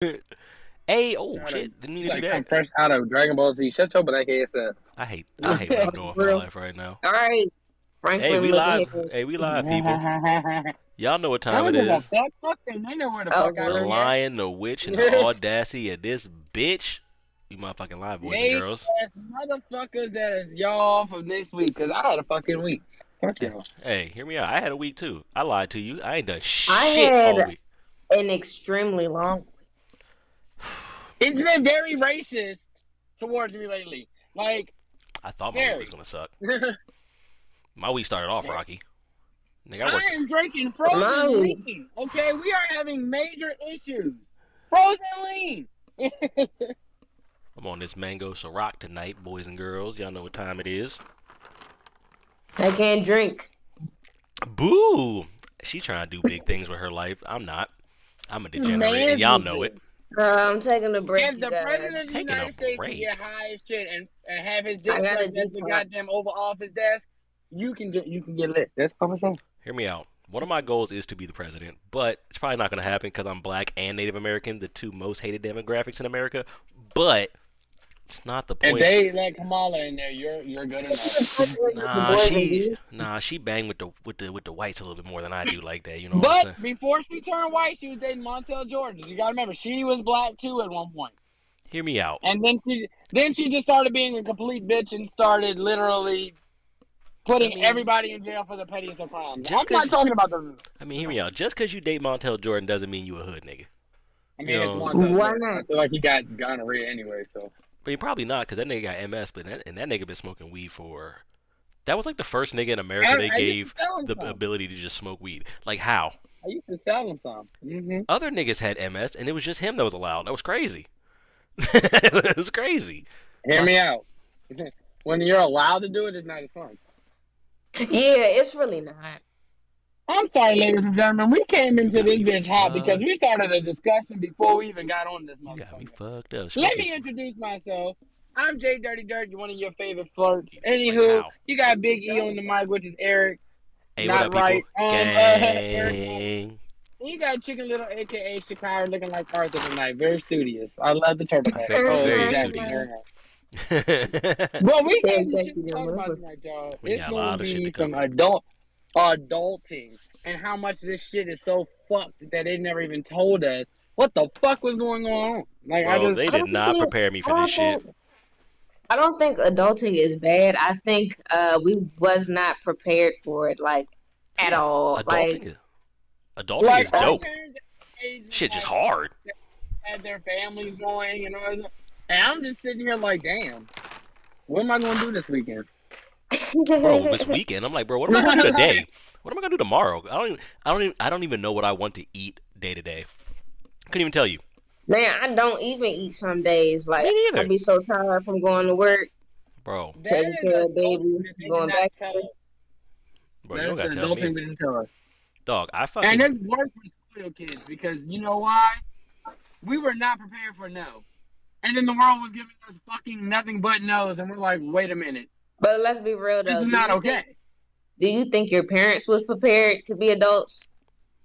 Hey, oh shit, didn't mean You to do like come that. fresh out of Dragon Ball Z. Shut your black ass up. I hate what I'm doing with my Real. life right now. All right, Hey, Franklin we looking live. here. Hey, we live, people. I Y'all know what time it don't give a is. fuck. Fuck them. They know where the Oh, fuck I The for real? be at. lion, the witch, and the audacity of this bitch. You motherfucking live, boys and Lame girls. ass motherfuckers that is y'all from this week. Cause I had a fucking week. Fuck Hey, y'all. hey, hear me out. I had a week too. I lied to you. I ain't done I shit all had week. an extremely long. It's been very racist towards me lately. Like, I thought my week was very. gonna suck. My week started off rocky. Nigga, I I worked. am drinking frozen Mine. lean. Okay, we are having major issues. Frozen lean. I'm on this mango Ciroc tonight, boys and girls. Y'all know what time it is. I can't drink. Boo! She trying to do big things with her life. I'm not. I'm a degenerate, and Man's y'all know business. it. I'm taking a break, If you the guys. president of the Taking a United States can break. get high as shit and have his I dick got a sucked at the detox. goddamn Oval Office desk, you can get lit. That's what I'm saying. Hear me out. One of my goals is to be the president, but it's probably not going to happen because I'm black and Native American, the two most hated demographics in America. But it's not the If point. they let Kamala in there, you're good enough. The Nah, boys and she girls. nah she banged with the whites a little bit more than I do like that. You know what I'm But saying? before she turned white, she was dating Montel Jordan. You gotta remember, she was black too at one point. Hear me out. And then she just started being a complete bitch and started literally I putting mean, everybody in jail for the pettiest of crimes. just I'm not cause talking about the. I mean, hear me out. Just cause you date Montel Jordan doesn't mean you a hood nigga. I You mean, it's know, Montel Why Jordan. I not? feel like he got gonorrhea anyway. So but he probably not because that nigga got MS. But that nigga been smoking weed for. That was like the first nigga in America they I used to gave sell him the some. ability to just smoke weed. Like how? I used to sell him some. Other niggas had MS and it was just him that was allowed. That was crazy. It was crazy. Hear My me out. When you're allowed to do it, it's not as fun. Yeah, it's really not. I'm sorry, ladies and gentlemen. We came you into got this me bitch hot because fucked. we started a discussion before we even got on this You got me motherfucker. fucked up. Let Smoking. me introduce myself. I'm Jay Dirty Dirt, one of your favorite flirts. Like Anywho, how? you got Big E on the mic, which is Eric. Hey, what Not up, people? right. Eric. Gang. You got Chicken Little, aka Shakira, looking like Arthur tonight. Very studious. I love the turban hat. Oh, Very exactly. studious. Well, we got Damn some shit sexy to little talk about mother. tonight, y'all. We It's got a gonna lot of shit to be some cover. adulting and how much this shit is so fucked that they never even told us what the fuck was going on. Like Bro, they I did don't not think. prepare me I for this don't shit. think. I don't think adulting is bad. I think we was not prepared for it, like at Yeah, all. Like adulting is adulting like is our dope. parents age Shit just like hard. had their families going and all that. And I'm just sitting here like, damn, what am I gonna do this weekend? Bro, this weekend, I'm like, bro, what am I gonna do today? What am I gonna do tomorrow? I don't even know what I want to eat day to day. Couldn't even tell you. man, I don't even eat some days. Me Like I neither. be so tired from going to work, Bro, That taking is care of adulting baby, that they did going not back tell to us. bro, you That don't is the gotta tell me. adulting we didn't tell us. Dog, I And fucking it's worse for spoiled kids because you know why? We were not prepared for no. And then the world was giving us fucking nothing but no's, and we're like, wait a minute, But let's be real this though. is not okay. Do you think your parents was prepared to be adults?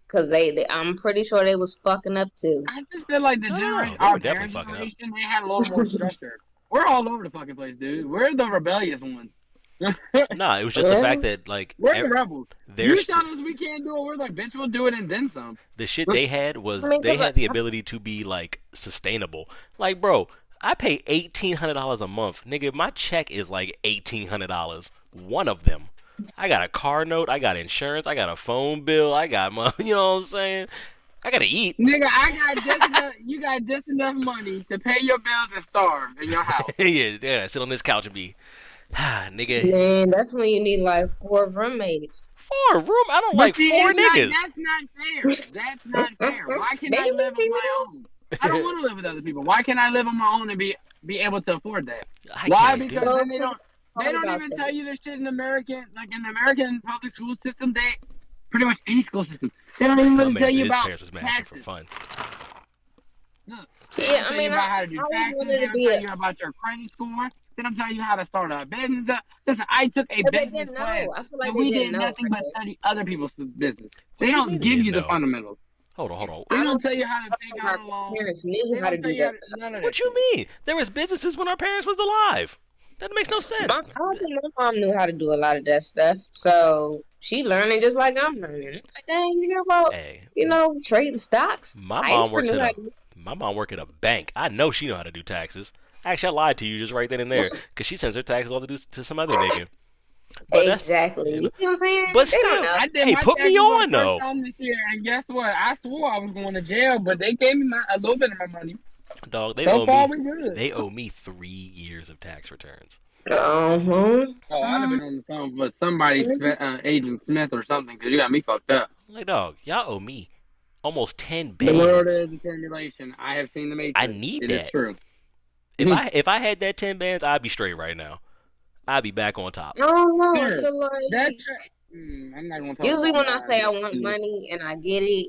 Cause I'm pretty sure they was fucking up too. I just feel like the no, generation, they our were definitely parents' fucking up. generation, they had a little more structure. We're all over the fucking place, dude. We're the rebellious ones. Nah, it was just the Yeah. fact that like We're the rebels. their You tell us we can't do it, we're like, bitch, we'll do it and then some. the shit they had I was mean, they cause had the ability to be like sustainable. Like, bro, I pay $1,800 a month, nigga. My check is like $1,800. One of them. I got a car note. I got insurance. I got a phone bill. I got my, you know what I'm saying? I gotta eat. Nigga, I got just enough. You got just enough money to pay your bills and starve in your house. Yeah. Sit on this couch and be, nigga. man, that's when you need like 4 roommates. 4 room. I don't But like see, four it's not. niggas. That's not fair. That's not fair. Why can't They I can be live on people my own? I don't want to live with other people. Why can't I live on my own and be able to afford that? I Why? can't do Because it. then though. they don't About even that. tell you this shit in American, like in the American public school system. They pretty much any school system. They don't even My really man tell said you his about parents was mashing for taxes. fun. Look, they Yeah, don't I tell you mean, about how to do I always taxes. wanted They to don't be tell a. you about your credit score. They don't tell you how to start a business. Listen, I took a But they business didn't class, know. I feel like and they we didn't did know, nothing but right? study other people's business. They What you don't mean they give didn't you the know? fundamentals. Hold on. They I don't don't tell think you how to take out our a loan. parents knew They how to don't tell do you how that. to, none of that What you shit. mean? There was businesses when our parents was alive. That makes no sense. I don't think my mom knew how to do a lot of that stuff. So she learning just like I'm learning. It's like, dang, you hear about, Hey, trading stocks? my I mom never works knew at how a to my mom work at a bank. I know she know how to do taxes. Actually, I lied to you just right then and there because she sends her taxes all to some other nigga. But that's exactly. you You know. see what I'm saying? But They don't still, know. I did hey, my put me taxes for the on first though. time this year, and guess what? I swore I was going to jail, but they gave me a little bit of my money. Dog, So far, we good. they owe me 3 years of tax returns. Uh-huh. Oh, I'd have been on the phone with somebody, Agent Smith or something, because you got me fucked up. Like, dog, y'all owe me almost 10 The world bands. is a simulation. I have seen the I Matrix. need It is that. true. If I had that 10 bands, I'd be straight right now. I'd be back on top. I don't know. I Sir, feel like I'm not going to talk usually about when I say I mine. want money and I get it,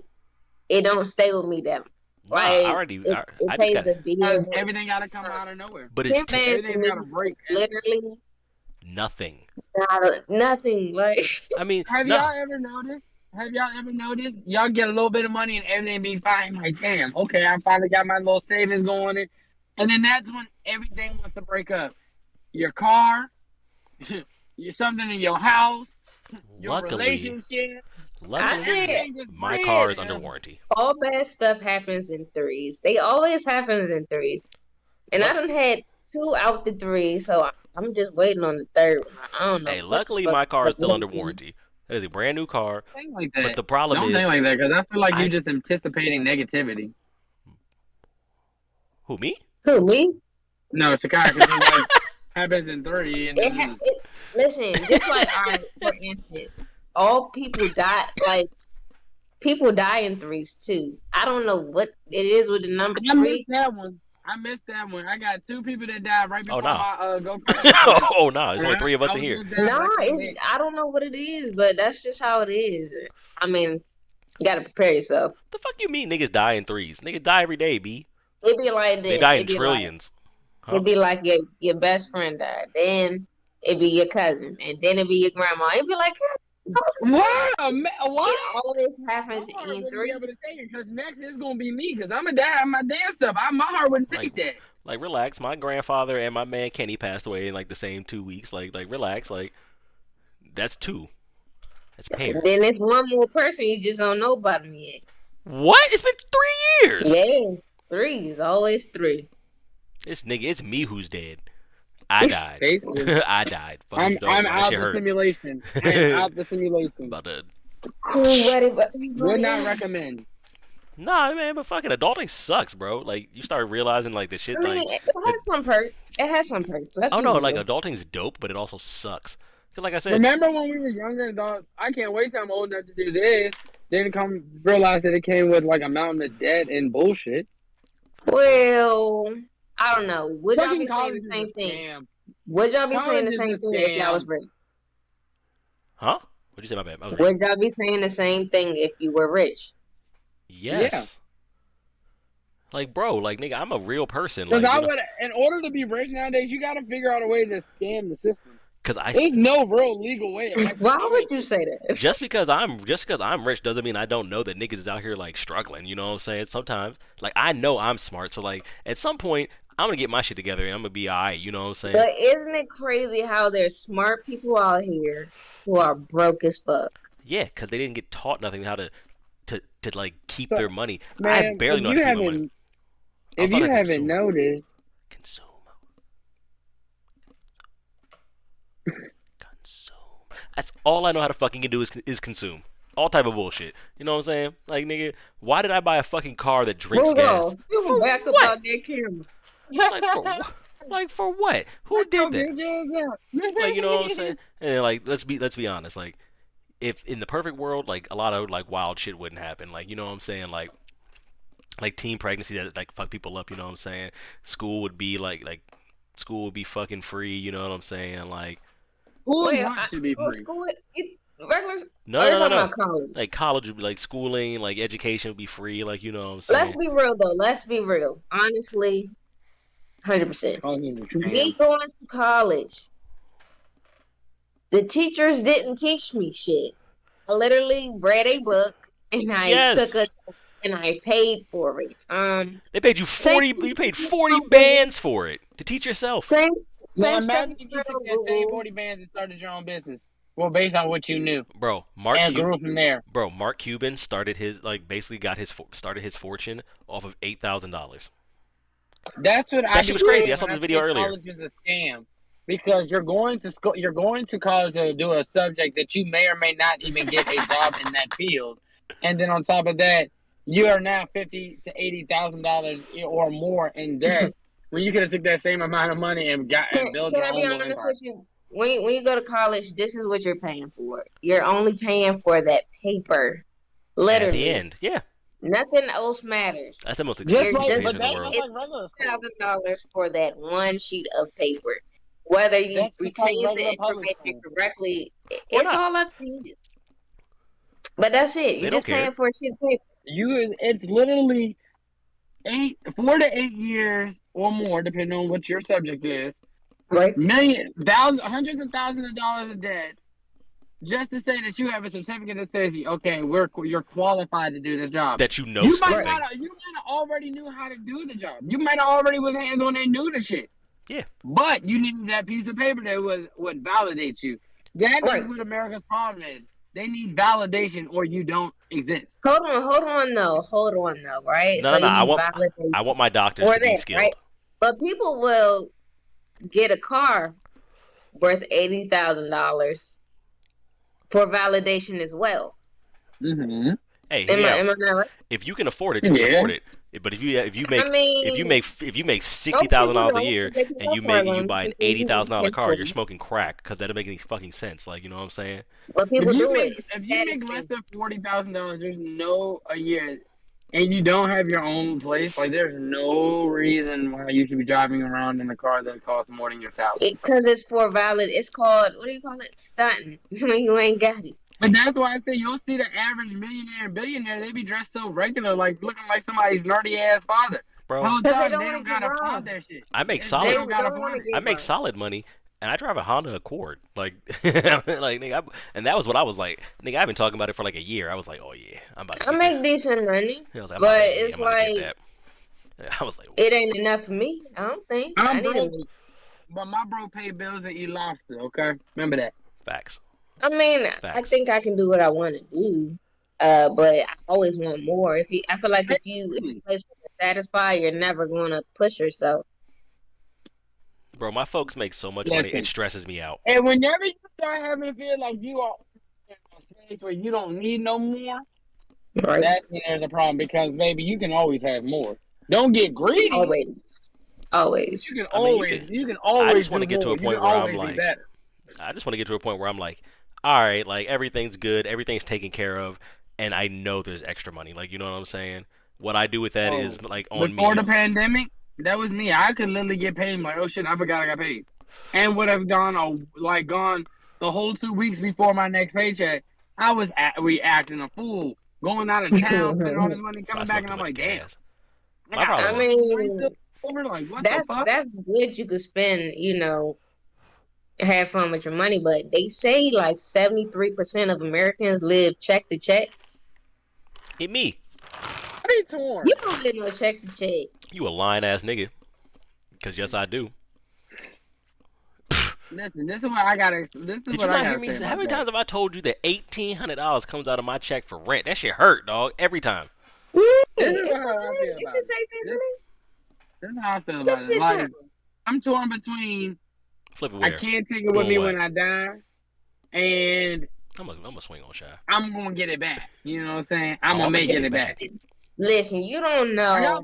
it don't stay with me that much. Nah, I Like already, it I just pays got the it. bill. Everything got to come out of nowhere. But it's 10 bands Everything's got to break. literally nothing. nothing. Like I mean, Have no. y'all ever noticed? Have y'all ever noticed? Y'all get a little bit of money and everything be fine. Like, damn, okay, I finally got my little savings going. And then that's when everything wants to break up. Your car, something in your house, your Luckily, relationship. I said, Everything just my breaks car is down. under warranty. all bad stuff happens in threes. They always happens in threes. And I done had two out the three, so I'm just waiting on the third one. I don't know. Hey, What the luckily fuck my car is still under happened. warranty. That is a brand new car. Think like But that. the problem Don't is, think like that, because I feel like I you're just anticipating negativity. who me? Who, me? No, Chicago, because it's like happens in three, and then Listen, just like for instance, all people die, like people die in threes too. I don't know what it is with the number I three. missed that one. I got two people that died right Oh before no. my go-kart accident. Oh no, there's only 3 of us I in was here. just down No, right before it's I don't know what it is, but that's just how it is. I mean, you gotta prepare yourself. The fuck you mean niggas die in threes? Niggas die every day, B. It'd be like They this. die in It'd be like trillions. Huh? it'd be like your best friend died. Then it'd be your cousin, and then it'd be your grandma. It'd be like, What? it always happens My heart in wouldn't be three. able to take it because next it's gonna be me because I'm gonna die on my damn self. My heart wouldn't take that. Like relax. My grandfather and my man Kenny passed away in like the same 2 weeks. Like relax. Like that's 2. That's pairs. Then it's one more person you just don't know about them yet. What? It's been 3 years. Yes, three is always three. It's me who's dead. I died. Basically, I died. Fuck I'm you, dog. I'm That out shit the hurt. simulation. I'm out the simulation. About to. Would not recommend. Nah, man, but fucking adulting sucks, bro. Like you start realizing like the shit I mean, like. it has some perks. It has some perks. Let's Oh be no, real. like adulting's dope, but it also sucks. Cause like I said, Remember when we were younger and thought, I can't wait till I'm old enough to do this. Then come realize that it came with like a mountain of debt and bullshit. Well, I don't know. Would y'all be Fucking saying college the is same a thing? scam. Would y'all be saying College the is same a thing if y'all was scam. rich? huh? What'd you say? My bad. I was Would y'all be saying the same thing if you were rich? Yes. Like, bro, like, nigga, I'm a real person. Because Like, I you know, would, in order to be rich nowadays, you got to figure out a way to scam the system. cause I There's no real legal way. Of Why would you say that? just because I'm rich doesn't mean I don't know that niggas is out here like struggling. You know what I'm saying? Sometimes, like, I know I'm smart, so like, at some point, I'm gonna get my shit together and I'm gonna be alright. You know what I'm saying? But isn't it crazy how there's smart people out here who are broke as fuck? Yeah, cause they didn't get taught nothing how to like keep But, their money. I Man, barely know how to keep my money. if thought you I haven't consume. noticed, Consume. Consume. That's all I know how to fucking do is consume. All type of bullshit. You know what I'm saying? Like, nigga, why did I buy a fucking car that drinks Hold gas? on. You For back up what? out that camera. Like for what? Like for what? Who did that? Like, you know what I'm saying? And then, like, let's be honest. Like, if in the perfect world, like a lot of like wild shit wouldn't happen. Like, you know what I'm saying? Like teen pregnancy that like fuck people up. You know what I'm saying? School would be like school would be fucking free. You know what I'm saying? Like, School Wait, should be free. school, regular. no, We're no, no, talking no. about college. Like college would be like schooling, like education would be free. Like, you know what I'm saying? Let's be real though. Let's be real. Honestly, 100%. College is a Me scam. going to college, the teachers didn't teach me shit. I literally read a book and I Yes. took a and I paid for it. They paid you Same 40. thing You paid with 40 Google. bands for it to teach yourself, Same Now same stuff imagine you if you learn took on that same Google. 40 bands and started your own business. Well, based on what you knew, bro. and grew from there. Mark Cuban started his basically got his started his fortune off of $8,000. That's what I That shit be was crazy. I saying saw when I this video say earlier. college is a scam. Because you're going to school, you're going to college to do a subject that you may or may not even get a job in that field, and then on top of that, you are now $50,000 to $80,000 or more in debt when you could have took that same amount of money and got Can, and build can your I be own little honest empire. with you? When you go to college, this is what you're paying for. You're only paying for that paper. At the Literally. end, yeah, Nothing else matters. that's the most Just expensive You're like, just education but in the that's world. just it's like regular school. $1,000 for that one sheet of paper. Whether you That's just like retrieve the regular public information school. correctly, Or it's not. all up to you. But that's it. They You're don't just care. paying for a sheet of paper. It's literally 4 to 8 years or more, depending on what your subject is. Right? Hundreds of thousands of dollars of debt, just to say that you have a certificate that says, okay, you're qualified to do this job. That you know You something. might not have already knew how to do the job. You might have already was hands on and knew the shit. Yeah. But you needed that piece of paper that would validate you. That Right. is what America's problem is. They need validation or you don't exist. Hold on though, right? No, no, no. you need I validation want my doctors for to be that, skilled. right? But people will get a car worth $80,000 for validation as well. Mm-hmm. Hey, Am I not right? if you can afford it, you can Yeah. afford it. But if you make I mean, if you make $60,000 a year They can and you afford buy an them. $80,000 car, People you're smoking crack because that doesn't make any fucking sense. Like, you know what I'm saying? But people If you do make it. if you make less than $40,000, there's no a year, and you don't have your own place, like there's no reason why you should be driving around in a car that costs more than your salary. Because it's for valid. It's called, what do you call it? Stunting. You ain't got it. And that's why I say you'll see the average millionaire and billionaire, they be dressed so regular, like looking like somebody's nerdy ass father. Bro, The whole Because time they they don't don't wanna gotta get afford robbed. that shit. I make They solid don't gotta don't wanna afford it. get I make robbed. solid money, and I drive a Honda Accord. Like, like nigga, and that was what I was like. Nigga, I've been talking about it for like a year. I was like, oh yeah, I'm about to I get make decent money, that. I was like, but I'm it's about to like, get that. I was like, it ain't enough for me. I don't think. I I'm need broke, a but my bro pay bills and eat lobster, okay? Remember that. facts. I mean, I Facts. think I can do what I want to do. But I always want more. I feel like if you are satisfied, you're never going to push yourself. Bro, my folks make so much money, Listen. it stresses me out. And whenever you start having to feel like you are in a space where you don't need no more, Right? that's when there's a problem because baby, you can always have more. Don't get greedy. Always. You can I mean, you always can- you can always I just wanna do get to a more. point You can where I'm always be like- better. I just want to get to a point where I'm like, all right, like everything's good, everything's taken care of, and I know there's extra money. Like, you know what I'm saying? What I do with that is like on me. Before the pandemic, that was me. I could literally get paid. I'm like, oh shit, I forgot I got paid, and would have gone the whole 2 weeks before my next paycheck. I was reacting a fool, going out of town, spending all this money, I coming smoke back, too and I'm much like, damn. gas. I My got problem I is- mean, over like what the fuck? that's good. You could spend, have fun with your money, but they say like 73% of Americans live check to check. Hit me. I be torn. You don't get no check to check. You a lying ass nigga. Cause yes, I do. Listen, this is what I gotta. This is Did you what I not hear gotta me? say. How about many that. times have I told you that $1,800 comes out of my check for rent? That shit hurt, dog. Every time. This is It's how I okay. feel It about should it. say something. This is how I feel about it. Like I'm torn between Flip it I where? can't take it with Going me what? when I die, and I'm gonna swing on shy. I'm gonna get it back. You know what I'm saying? I'm Oh, gonna I'ma make get it it back. Listen, you don't I know.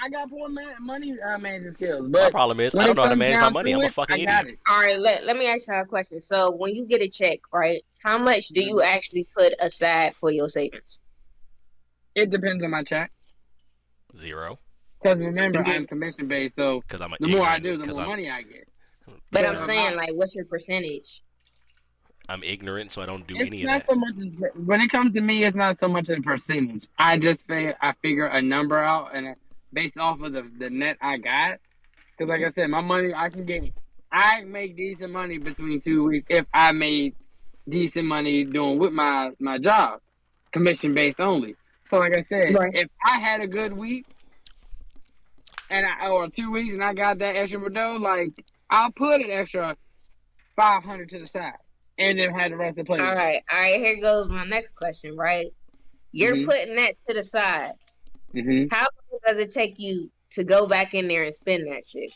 got poor money managing skills, My but problem is when I don't it know how to comes manage my down money. to I'm a it, fucking I got idiot. it. All right, let me ask you a question. So when you get a check, right, how much do you actually put aside for your savings? It depends on my check. 0. Because remember, I'm commission based, so Cause I'm an the more I ignorant- do, the cause more I'm, money I get. But Yeah, I'm saying, like, what's your percentage? I'm ignorant, so I don't do It's any of not that. so much when it comes to me. It's not so much a percentage. I just figure a number out and based off of the net I got. Because like I said, my money I make decent money between 2 weeks if I made decent money doing with my job, commission based only. So like I said, Right. if I had a good week or 2 weeks and I got that extra dough, like I'll put an extra 500 to the side and then have the rest of the All plate. right. All right. Here goes my next question. Right. You're Mhm. putting that to the side. Mhm. How long does it take you to go back in there and spend that shit?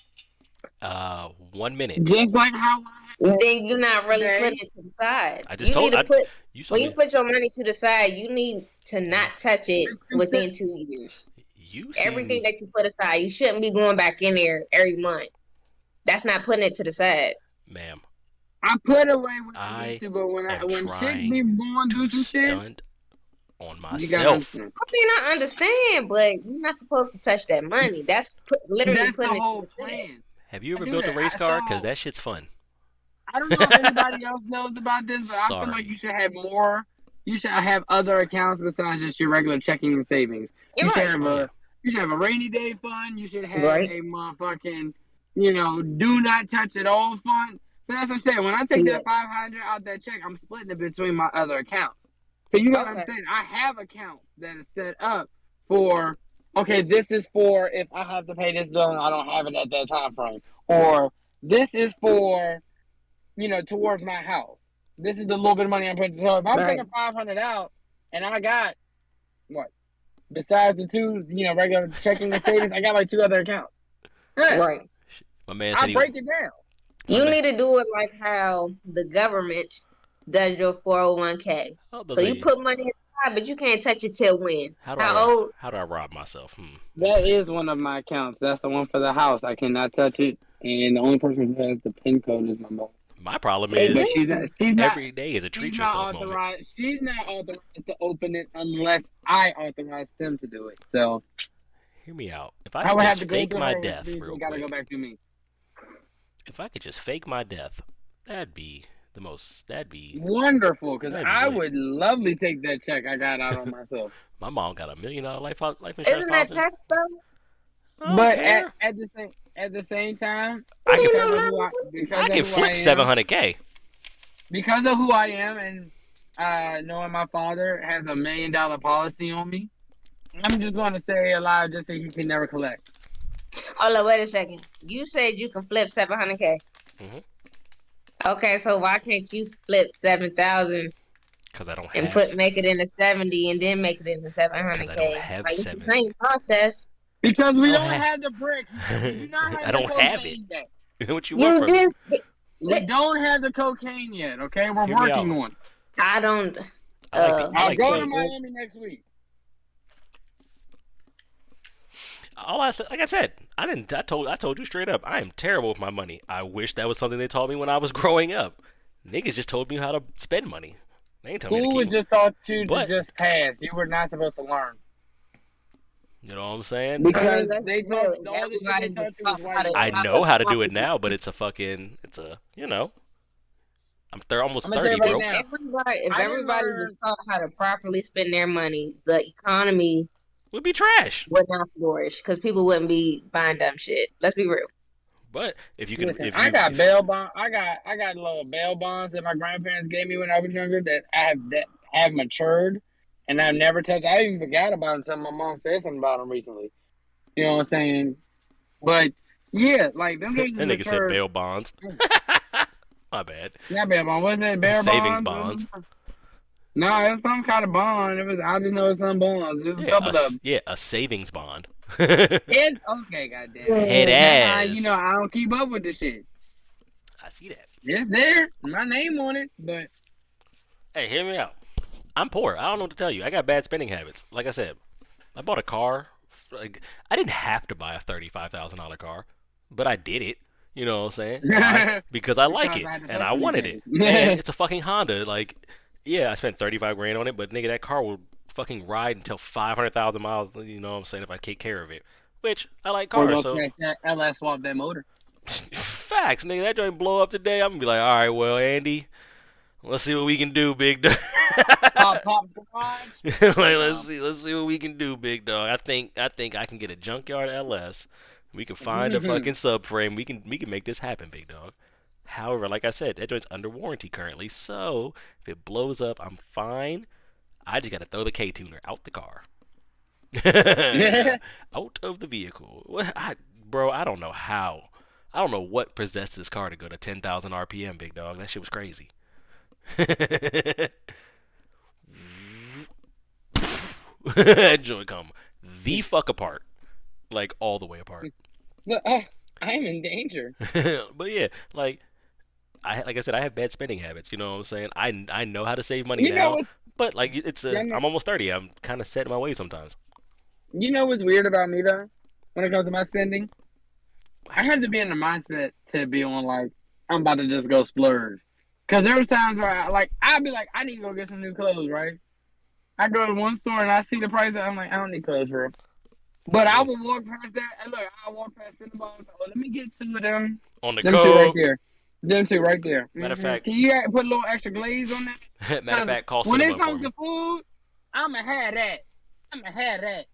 1 minute. Just like how Then you're not really today. putting it to the side. I just You need told to I. put You told when you me. put your money to the side, you need to not touch it It's considered. within 2 years. You Everything seem. that you put aside, you shouldn't be going back in there every month. That's not putting it to the side. Ma'am, I put away when I need I to, but am when shit be trying going to do some shit, stunt on you gotta myself. understand. I mean, I understand, but you're not supposed to touch that money. That's literally That's the putting it to whole the side. plan. Have you I ever do built a that. race car? Cause So that shit's fun. I don't know if anybody else knows about this, but I feel like Sorry. you should have more. You should have other accounts besides just your regular checking and savings. You're right. Oh yeah. You should have a rainy day fund. You should have Right. a motherfucking, do not touch it all fund. So that's what I said. When I take Yeah. that 500 out that check, I'm splitting it between my other accounts. So you gotta Okay. understand, I have accounts that is set up for. Okay, this is for if I have to pay this bill and I don't have it at that time frame, or this is for towards my house. This is the little bit of money I'm putting. So if I'm Right. taking 500 out and I got what besides the two, regular checking and savings, I got like two other accounts. Yeah, Right. My man I said he. break it down. My You man. need to do it like how the government does your 401k. Oh, those So you are- put money aside, but you can't touch it till when? How do How I old? how do I rob myself? That is one of my accounts. That's the one for the house. I cannot touch it, and the only person who has the PIN code is my mom. My problem But is she's not. every day is a treat She's not yourself moment. authorized. She's not authorized to open it unless I authorize them to do it. So Hear me out. If I I could would have just to go fake through my her. death They real gotta go quick. back to me. If I could just fake my death, that'd be the most. That'd be. Wonderful, because That'd be I lit. would lovely take that check I got out on myself. My mom got $1 million life insurance Isn't that policy. tax though? I don't But care. at the same time, I can- because of who I I can flip am, 700K. because of who I am, and knowing my father has $1 million policy on me, I'm just going to stay alive just so he can never collect. Hold on, wait a second. You said you can flip 700K. Mhm. Okay, so why can't you flip 7,000 Because I don't and have. make it into 70 and then make it into 700K? Because I don't have Like it's the 70. same process. Because we I don't don't have- have the bricks. We do not have I the don't have it. cocaine yet. What you want You from me? just We don't have the cocaine yet, okay? We're Hear me working out. on it. I don't I like the- I I'll like go the- to Miami next week. All I said, like I said, I didn't. I told you straight up. I am terrible with my money. I wish that was something they taught me when I was growing up. Niggas just told me how to spend money. They ain't telling me School to was keep. just taught you But- to just pass. You were not supposed to learn. You know what I'm saying? Because that's they true. taught all the shit Everybody they taught just you was taught white. how to- I How know how to do to- it now, but it's a almost I'ma tell 30, you right bro. now. If I everybody didn't was taught how to properly spend their money, the economy Would be trash. would not flourish because people wouldn't be buying dumb shit. Let's be real. But if you can, Listen, if I you, got if- bail bond. I got little bail bonds that my grandparents gave me when I was younger that have matured, and I've never touched. I even forgot about them until my mom said something about them recently. You know what I'm saying? But yeah, like them that cases nigga said matured. bail bonds. My bad. Not bail bond. What's that? Bail Savings bonds? bonds. No, it was some kind of bond. I just know it's some bonds. There's a couple of them. A savings bond. It's okay, goddamn. Head ass. I don't keep up with the shit. I see that. It's there, my name on it, but Hey, hear me out. I'm poor. I don't know what to tell you. I got bad spending habits. Like I said, I bought a car. Like, I didn't have to buy a $35,000 car, but I did it. You know what I'm saying? Why? Because I like it Because I had to and I fuck wanted with it. it. And it's a fucking Honda. Like, yeah, I spent 35 grand on it, but nigga, that car will fucking ride until 500,000 miles. You know what I'm saying? If I take care of it, which I like or cars. go So scratch that LS swap that motor. facts, nigga. That joint blow up today. I'm gonna be like, all right, well, Andy, let's see what we can do, big dog. Pop garage. Like, let's see what we can do, big dog. I think I can get a junkyard LS. We can find a fucking subframe. We can make this happen, big dog. However, like I said, that joint's under warranty currently, so if it blows up, I'm fine. I just gotta throw the K tuner out the car. Yeah. Out of the vehicle. Bro, I don't know how. I don't know what possessed this car to go to 10,000 RPM, big dog. That shit was crazy. That joint come the fuck apart, like all the way apart. Look, I'm in danger. But yeah, like I said, I have bad spending habits. You know what I'm saying? I know how to save money You know now, what's but like it's yeah, I'm almost 30. I'm kind of set in my ways sometimes. you know what's weird about me though? When it comes to my spending, I have to be in the mindset to be on like I'm about to just go splurge. Cause there were times where I'd be like, I need to go get some new clothes, right? I go to one store and I see the price, and I'm like, I don't need clothes for real. But I Yeah. would walk past that, and look, I walk past Cinnabon. Oh, let me get two of them. On the Them two right go. there. Them two right there. Matter of fact, Can you put a little extra glaze on that? matter of 'Cause fact, call when it Cinnabon for comes me, to food, I'ma have that. I'ma have that.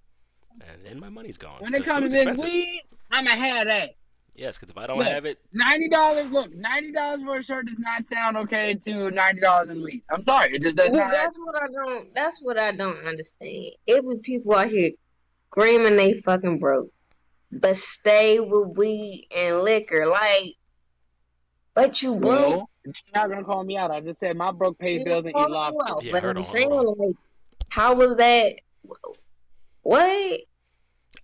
and then my money's gone. When it 'Cause comes food's to this expensive. weed, I'ma have that. Yes, because if I don't Look, have it, $90. Look, $90 for a shirt does not sound okay to $90 in weed. I'm sorry, it just does Well, not. that's what I don't. That's what I don't understand. It was people out here screaming they fucking broke, but stay with weed and liquor. Like, but you broke. Well, you're not gonna call me out. I just said my broke pays You bills and eat call you lobster. out. yeah, But hold I'm on, saying, hold on. like, how was that? What?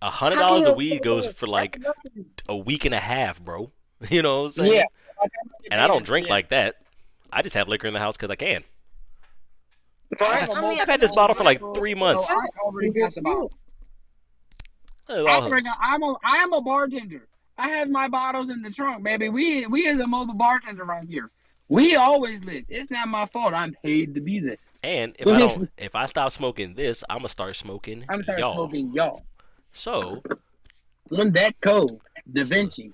$100 How can of you weed afford goes that? for That's like nothing. a week and a half, bro. You know what I'm saying? Yeah. And I don't drink like that. I just have liquor in the house because I can. Right? I'm a I mean, I've had this I bottle for like bottle, 3 months. so I already got the bottle. I am a bartender. I have my bottles in the trunk, baby. We is a mobile bartender right here. We always lit. It's not my fault. I'm paid to be there. And I'm if I stop smoking this, I'm gonna start smoking gonna start y'all. smoking y'all. So, On that code, Da Vinci.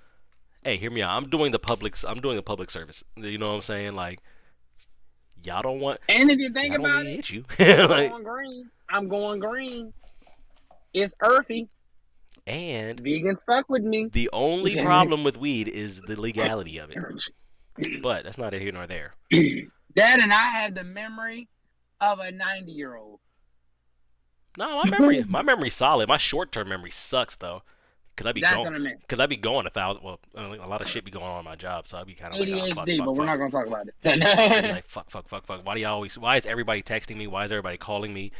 hey, hear me out. I'm doing a public service. You know what I'm saying? Like, y'all don't want. And if you think Y'all don't about need to it, hit you. I'm Like, going green. I'm going green. It's earthy. and Vegans fuck with me. the only problem with weed is the legality of it. But that's neither here nor there. Dad and I have the memory of a 90-year-old. No, my memory's solid. My short-term memory sucks though, cause I be That's going, what I meant. cause I be going 1,000. Well, a lot of shit be going on in my job, so I be kind of like, oh, fuck, ADHD, fuck, but we're fuck. not gonna talk about it. I be like, fuck. Why is everybody texting me? Why is everybody calling me?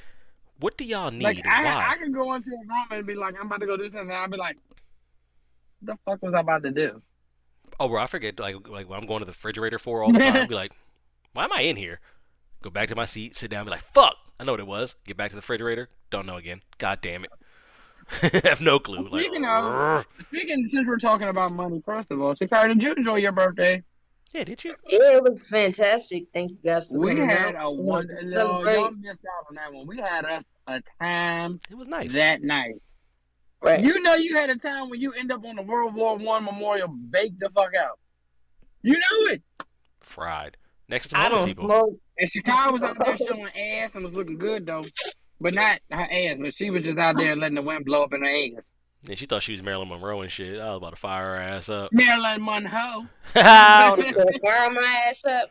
What do y'all need? Like Why? I could go into a room and be like, I'm about to go do something. And I'll be like, what the fuck was I about to do? Oh, bro, I forget. Like when I'm going to the refrigerator for all the time, I'll be like, why am I in here? Go back to my seat, sit down, be like, fuck. I know what it was. Get back to the refrigerator. Don't know again. God damn it. Have no clue. Like, Speaking, since we're talking about money, first of all, Shakira, did you enjoy your birthday? yeah, did you? Yeah, it was fantastic. Thank you guys for We coming had out. a one. No, y'all missed out on that one. We had us a time It was nice. that night. Right. You know, you had a time when you end up on the World War I memorial, baked the fuck out. You know it. Fried. Next to some I other don't people. smoke. And Shakira was out there showing ass and was looking good though, but not her ass. But she was just out there letting the wind blow up in her ass. And she thought she was Marilyn Monroe and shit. I was about to fire her ass up. Marilyn Monroe. Fire my ass up.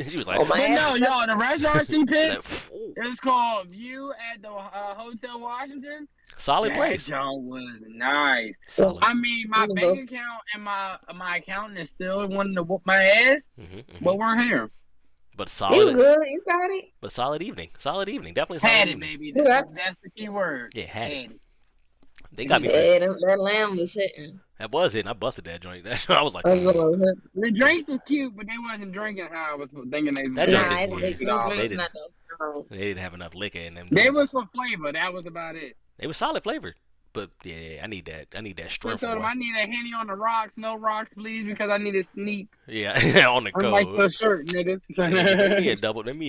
She was like, Oh, my But no, ass. y'all, the restaurant she picked, like, "Ooh, it was called View at the Hotel Washington. solid That place. joint was nice. Solid. I mean, my bank account and my accountant is still wanting to whoop my ass, but we're here. But You solid. good? You got it? But solid evening. Solid evening. Definitely solid Had it, evening. baby. Yeah. That's the key word. Yeah, had it. it. They got me. Yeah, that lamb was hitting. That was it. And I busted that joint. I was like, I was going, The drinks was cute, but they wasn't drinking how I was thinking they was. That nah, joint is it's weird. it's They not didn't- that strong. they didn't have enough liquor in them. They was for flavor. That was about it. They was solid flavored. But yeah, I need that. I need that I strength. told them Boy. I need a Henny on the rocks, no rocks, please, because I need a sneak. Yeah, on the go. Unlike the shirt, nigga. Bring me a double. Bring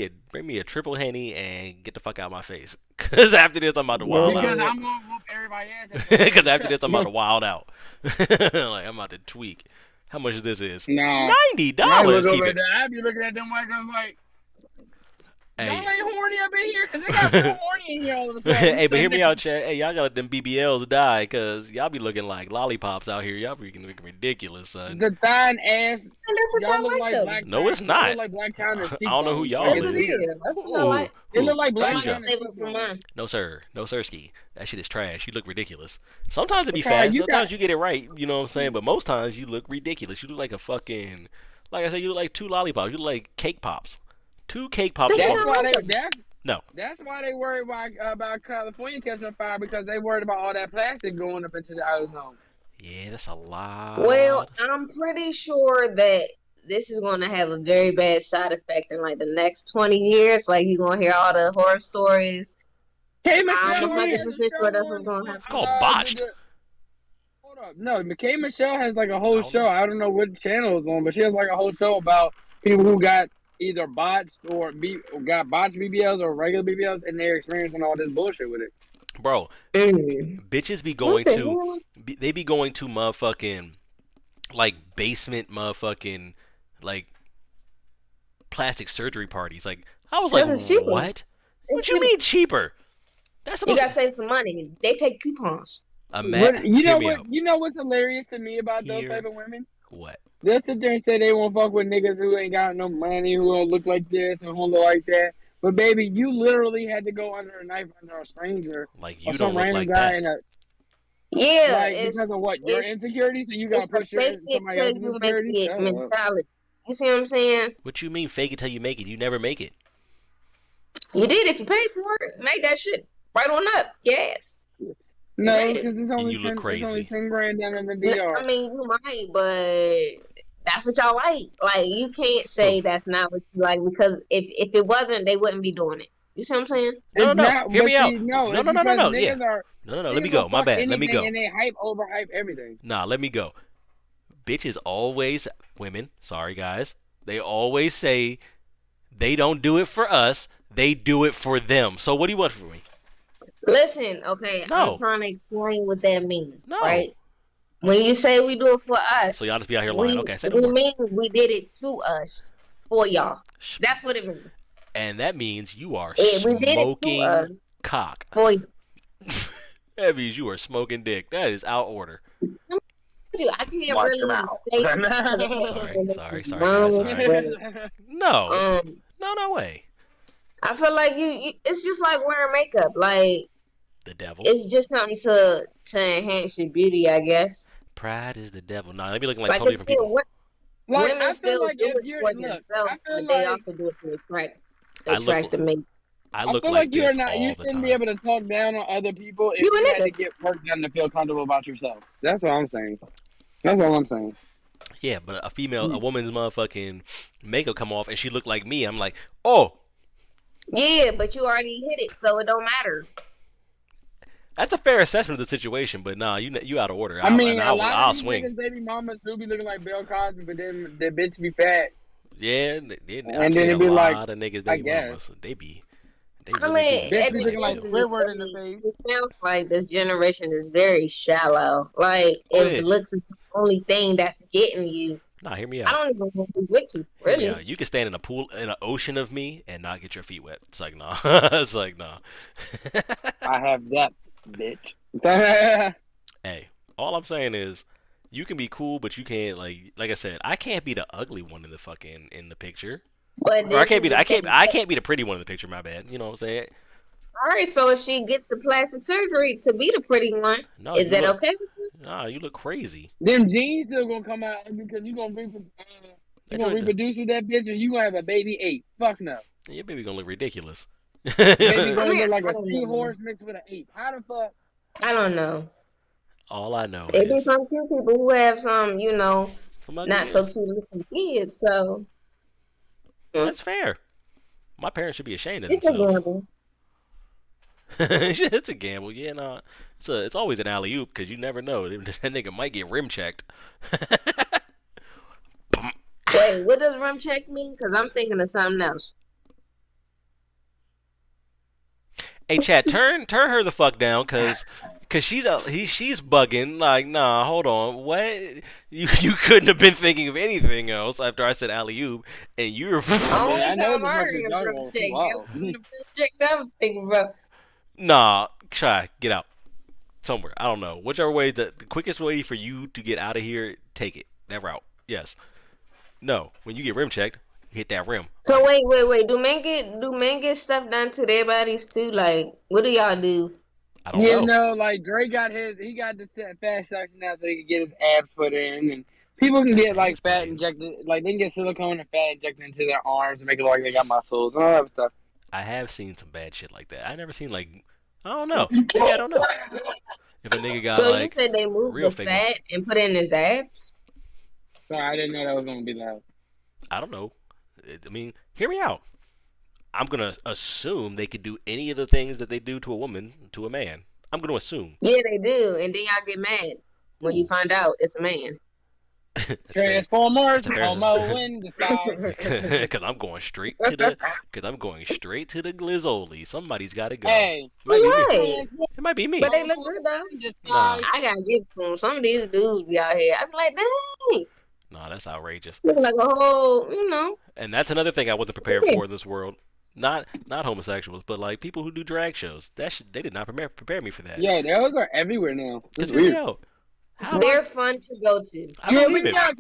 me a triple Henny and get the fuck out of my face. Cause after this, I'm about to wild Because out. I'm gonna whoop everybody ass. Because after this, I'm about to wild out. Like I'm about to tweak. How much this is? Nah. $90. I look Keep over it. there. I be looking at them white guys like, Y'all Hey. ain't horny up in here? Because they got real horny in here all of a sudden. Hey, but hear me out, chat. Hey, y'all gotta let them BBLs die, cause y'all be looking like lollipops out here. Y'all be looking ridiculous, son. The thigh and ass, And that's what y'all y'all look like like though. black. No, it's Y'all not. look like black China's I don't know who cheekbones. y'all Yes, Like, it is. weird. is. That's what I Who? like. They look Who? like black Who's y'all? China's Favorite from cheekbones. mine. No, sir. No, sirski. That shit is trash. You look ridiculous. Sometimes it be Kai, fast. you got Sometimes you get it right. You know what I'm saying? But most times you look ridiculous. You look like a fucking, like I said, you look like two lollipops. You look like cake pops. Two cake pops. That's You what That's walk. I why like they. them. No. That's why they worry about California catching on fire because they worried about all that plastic going up into the ozone. Yeah, that's a Well, lot. I'm pretty sure that this is going to have a very bad side effect in like the next 20 years. Like you're going to hear all the horror stories. K I'm Michelle already has a 100% show sure that's what's on. going to It's happen. called botched. Hold up, no, K Michelle has like a I whole don't know. show. I don't know what channel it's on, but she has like a whole show about people who got either botched or got botched BBLs or regular BBLs, and they're experiencing all this bullshit with it. Bro, Mm. bitches be What going the to, hell? they be going to motherfucking, like, basement motherfucking, like, plastic surgery parties. Like, I was like, Because it's cheaper. what? It's What you cheap. mean cheaper? That's You supposed got to to, save some money. They take coupons. But you hear know me what? out. You know what's hilarious to me about those Hear type of women? what? They'll sit there and say they won't fuck with niggas who ain't got no money, who don't look like this and who don't look like that. But baby, you literally had to go under a knife under a stranger Like, or you some don't look random like guy that. in a Yeah, like because of what your it's insecurity. So you gotta it's a push fake it somebody till else's you make insecurity. it Shut up. mentality. You see what I'm saying? What you mean fake it till you make it? You never make it. You did if you paid for it. Make that shit right on up. Yes. You No, paid it. because it's And only you look 10. It's only crazy. 10 grand down in the I DR. mean, you might, but that's what y'all like. Like, you can't Who? say that's not what you like because if it wasn't, they wouldn't be doing it. You see what I'm saying? No, no, It's no. not. Hear But me out. see, no, No, it's no, no, no, because no. Yeah. No. Let me niggas will go. My fuck bad. Let me anything go. and they overhype everything. Nah, let me go. Bitches always, women, sorry guys, they always say they don't do it for us, they do it for them. So what do you want from me? Listen, okay, I'm No, trying to explain what that means, no. right? When you say we do it for So us, y'all just be out here lying. we Okay, say no we more. mean we did it to us for y'all. That's what it means. And that means you are And we did it to us smoking cock. for you. That means you are smoking dick. That is out order. I can't Watch your really mouth. state Sorry guys, sorry. but No, um, no way. I feel like it's just like wearing makeup. Like The devil. it's just something to enhance your beauty, I guess. Pride is the devil. Nah, they be looking like Like totally it's different still people. Like women I feel still like do if it you're for look, themselves, I feel but they like also do it to I look, attract the mate. I I look feel like like you're this not. You all the shouldn't be time. able to talk down on other people if You you a had to nigga. get work done to feel comfortable about yourself. That's what I'm saying. That's all I'm saying. Yeah, but a woman's motherfucking makeup come off and she look like me. I'm like, oh, Yeah, but you already hit it, so it don't matter. that's a fair assessment of the situation. But nah, you out of order. I mean, a lot of I'll these swing. niggas, baby mamas do be looking like Bill Cosby, but then the bitch be fat, Yeah, I've and then seen a it be like, lot of niggas I baby guess, mamas. They I really do mean, be bitch at be looking the like looking like end Bill. of the Squidward in the day, face. it sounds like this generation is very shallow. Like, Oh if yeah, looks is the only thing that's getting you, nah, hear me I out. don't even want to be with you, Hear me really. out. You can stand in a pool, in an ocean of me, and not get your feet wet. It's like nah. It's like nah. I have that, bitch. Hey, all I'm saying is, you can be cool, but you can't like I said, I can't be the ugly one in the fucking in the picture, But or this is the thing. I can't be the pretty one in the picture. My bad. You know what I'm saying? All right, so if she gets the plastic surgery to be the pretty one, No, is you that look. okay with you? Nah, you look crazy. Them jeans still gonna come out because That you gonna joint, reproduce with that bitch, and you gonna have a baby ape. Fuck no. your baby gonna look ridiculous. Baby I gonna mean, look like I a don't know. seahorse mixed with an ape. How the fuck? I don't know. All I know There be is some cute people who have some, some ugly not so kids. cute looking kids. So That's fair. My parents should be ashamed of it's a themselves. gamble. It's a gamble, yeah. Nah, it's always an alley oop because you never know. That nigga might get rim checked. Wait, what does rim check mean? Because I'm thinking of something else. Hey, Chad, turn her the fuck down, cause she's bugging. Like, nah, hold on, what? You couldn't have been thinking of anything else after I said alley oop, and you're Only Yeah, I know time this I much heard is him y'all from going check. That wow. was the check I was thinking about. nah. Try get out somewhere. I don't know. Whichever way, the quickest way for you to get out of here, take it. That route. Yes. No. When you get rim checked, hit that rim. So Like, wait. Do men get stuff done to their bodies too? Like, what do y'all do? I don't Yeah, know. no, like Drake got he got the fast section now so he can get his abs put in, and people can Got get the abs like put fat in. injected, like they can get silicone and fat injected into their arms to make it look like they got muscles and all that stuff. I have seen some bad shit like that. I never seen like I don't know. Maybe I don't know. If a nigga got So you like said they moved real the fake. fat and put it in his abs? Sorry, I didn't know that was gonna be loud. I don't know. I mean, hear me out. I'm gonna assume they could do any of the things that they do to a woman to a man. I'm gonna assume. Yeah, they do, and then y'all get mad when you Ooh, find out it's a man. that's fair. Transformers, That's a fair. Homo in disguise. Cause I'm going straight to the. Cause I'm going straight to the glizzoli. Somebody's got to go. Hey, It might be me. Right. It might be me. But they look good though. in Nah, disguise. I gotta give it to them. Some of these dudes be out here. I be like, dang, nah, that's outrageous. look like a whole, And that's another thing I wasn't prepared yeah. for in this world. Not homosexuals, but like people who do drag shows. They did not prepare me for that. Yeah, those are everywhere now. Cause It's hear me weird. out. How They're fun to go to. I Yeah, believe we it. got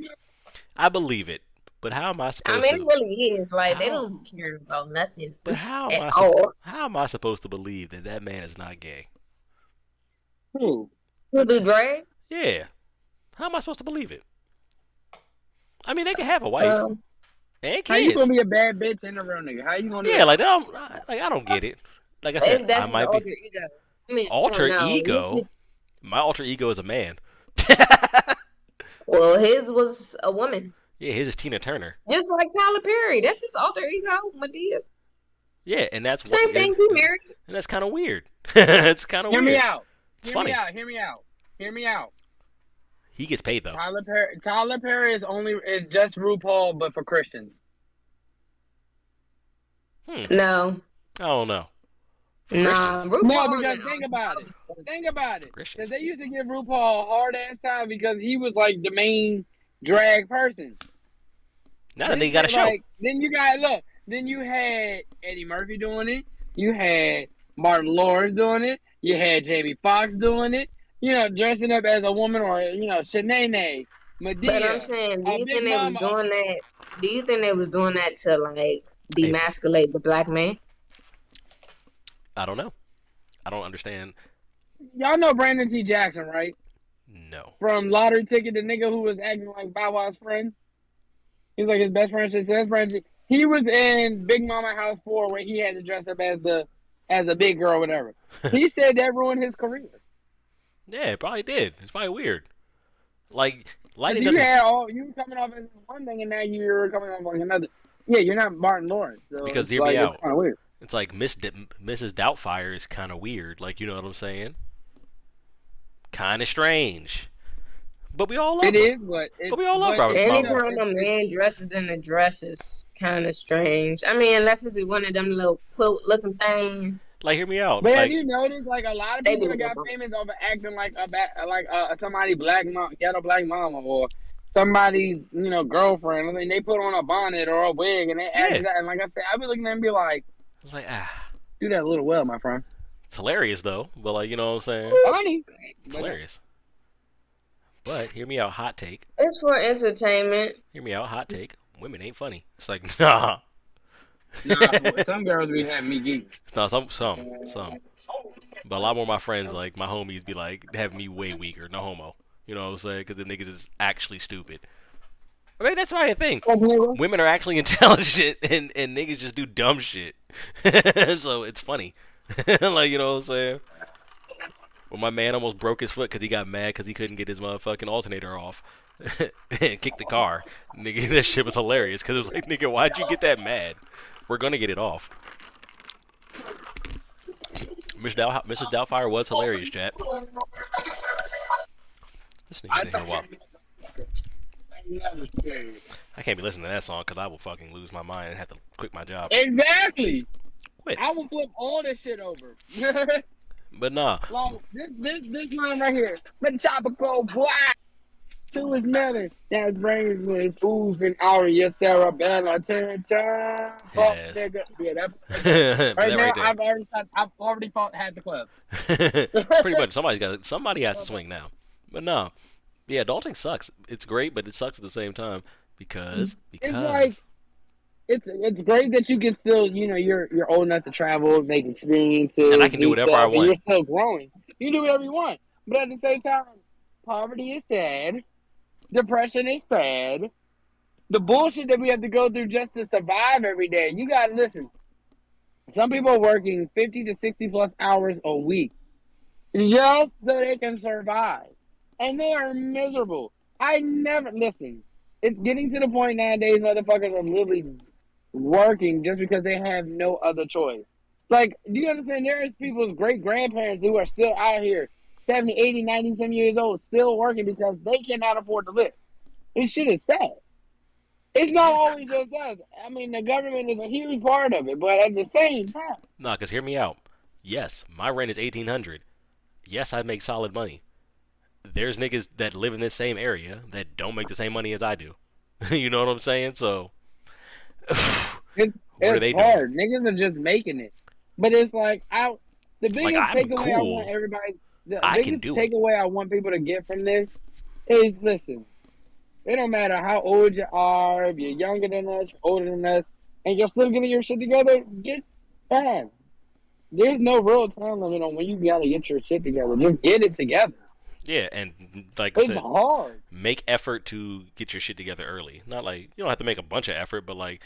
I believe it. But how am I I supposed mean, it to? really is. Like, they How? don't care about nothing But how am at I? all. How am I supposed to believe that that man is not gay? who? Who do drag? Yeah. How am I supposed to believe it? I mean, they can have a wife Um, and How you kids. gonna be a bad bitch and a real nigga? How you gonna do Yeah, that? like I don't get it. Like I said, that's I the might be alter ego. I mean, alter no, ego. My alter ego is a man. well, his was a woman. Yeah, his is Tina Turner. Just like Tyler Perry. That's his alter ego, Madea. Yeah, and that's what. Same thing, he married. And that's kind of weird. It's kind of Hear weird. me out. It's Hear funny. me out. Hear me out. Hear me out. He gets paid though. Tyler Perry is just RuPaul, but for Christians. No. I don't know. For Nah, Christians. RuPaul No, because and think about it. Think about it. Christians. Because they used to give RuPaul a hard ass time because he was like the main drag person. Now that they got a show. Like, then you got look. Then you had Eddie Murphy doing it. You had Martin Lawrence doing it. You had Jamie Foxx doing it. You know, dressing up as a woman or Shanae, Medea. But I'm saying, do you Big think they was Mama. doing that? Do you think they was doing that to like demasculate the black man? I don't know. I don't understand. Y'all know Brandon T. Jackson, right? No. From Lottery Ticket, the nigga who was acting like Bow Wow's friend. He's like his best friend. He was in Big Mama House 4 where he had to dress up as a big girl, or whatever. He said that ruined his career. Yeah, it probably did. It's probably weird. Like, lighting You doesn't. had you were coming off as one thing, and now you're coming off like another. Yeah, you're not Martin Lawrence. So Because it's hear me like, out. It's kind of weird. It's like Mrs. Doubtfire is kind of weird. Like, you know what I'm saying? Kind of strange. But we all love It her. is, But we all love Robert it's- Palmer. Anytime a man dresses in a dress is kind of strange. I mean, unless it's one of them little quilt looking things. Like, hear me out. But have Like, you noticed, like a lot of They people do that got look famous over acting like somebody black mom, ghetto black mama, or somebody's girlfriend. I mean, they put on a bonnet or a wig and they act Yeah. that. And like I said, I be looking at them and be like, it's like, do that a little well, my friend. it's hilarious though. But like, you know what I'm saying? Funny, It's hilarious. But hear me out. Hot take. It's for entertainment. Hear me out. Hot take. Women ain't funny. It's like, nah. Nah, some girls be having me geek. No, some. But a lot more of my friends, like my homies, be like having me way weaker. No homo. You know what I'm saying? Because the niggas is actually stupid. I mean, that's probably a thing. Women are actually intelligent, and niggas just do dumb shit. So it's funny. Like, you know what I'm saying? Well, my man almost broke his foot because he got mad because he couldn't get his motherfucking alternator off. And kicked the car. Nigga, that shit was hilarious because it was like, nigga, why'd you get that mad? We're gonna get it off. Mrs. Doubtfire was hilarious, chat. This nigga's in here wild. I can't be listening to that song because I will fucking lose my mind and have to quit my job. Exactly. Quit. I will flip all this shit over. But nah. Like this line right here. The chopper go black to his mother. That brings me oozing out of your cerebellum. Attention, Head fuck ass. nigga. Yeah, that right That now. right there. I've already fought had the club. Pretty much. Somebody has to swing now. But no. Yeah, adulting sucks. It's great, but it sucks at the same time because It's like it's great that you can still, you're old enough to travel, make and I experiences, can do do whatever I stuff, and you're want. still growing. You can do whatever you want, but at the same time, poverty is sad, depression is sad. The bullshit that we have to go through just to survive every day. You gotta listen. Some people are working 50 to 60 plus hours a week just so they can survive, and they are miserable. I never listen. It's getting to the point nowadays, motherfuckers are literally working just because they have no other choice. Like, do you understand? There is people's great grandparents who are still out here, 70, 80, 90, some years old, still working because they cannot afford to live. This shit is sad. It's not Yeah. always just us. I mean, the government is a huge part of it, but at the same time, Nah, cause hear me out. Yes, my rent is 1,800. Yes, I make solid money. There's niggas that live in this same area that don't make the same money as I do. You know what I'm saying? So, it's, what are it's they doing? hard. Niggas are just making it. But it's like, the Like, biggest I'm takeaway I want cool. everybody, the I can biggest do it. takeaway I want people to get from this is listen. It don't matter how old you are, if you're younger than us, older than us, and you're still getting your shit together, get fast. There's no real time limit on when you gotta get your shit together. Just get it together. Yeah, and like I It's said, hard. make effort to get your shit together early. Not like you don't have to make a bunch of effort, but like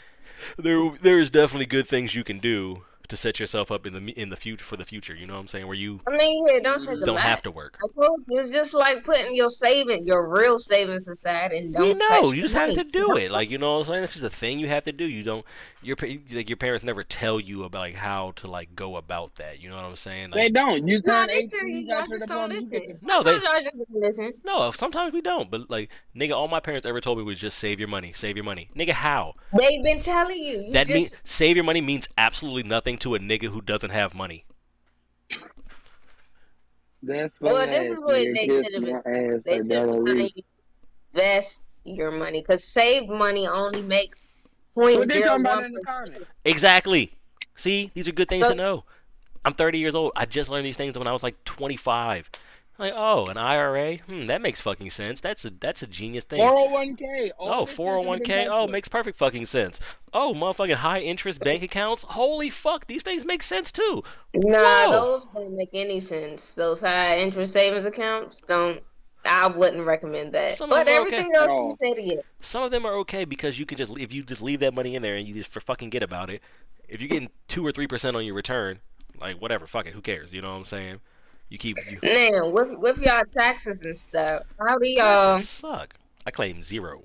there's definitely good things you can do to set yourself up in the future for the future. You know what I'm saying? Where you I mean, yeah, don't take it don't have back. to work. I told you, it's just like putting your real savings aside and We don't know. touch You the just have money. to do it. Like you know what I'm saying? It's just a thing you have to do. You don't. Like your parents never tell you about like how to like go about that. You know what I'm saying? They Like don't. You No, turn they tell 18, you you, got y'all your just don't diploma, you get listen. the no, they Sometimes y'all just don't listen. no. Sometimes we don't. But like nigga, all my parents ever told me was just save your money, save your money. Nigga, how? They've been telling you. You That mean just save your money means absolutely nothing to a nigga who doesn't have money. That's what well, this ass, is what nigga. they Kiss should have been my telling you. ass They like should have that been telling week. you to invest your money because saved money only makes What they talking about 0.01%. in the comments? Exactly. See, these are good things to So, know. I'm 30 years old. I just learned these things when I was like 25. Like, oh, an IRA? That makes fucking sense. That's a genius thing. 401k. All Oh, this shit should have been 401k? touched Oh, with. makes perfect fucking sense. Oh, motherfucking high interest bank accounts? Holy fuck, these things make sense too. nah, Whoa. those don't make any sense. Those high interest savings accounts don't. I wouldn't recommend that. Some of But them are okay. everything At else you all. said again. Some of them are okay because you can just if you just leave that money in there and you just for fucking get about it. If you're getting 2 or 3% on your return, like whatever, fuck it, who cares? You know what I'm saying? You keep you Now, with y'all taxes and stuff, how do taxes y'all suck. I claim zero.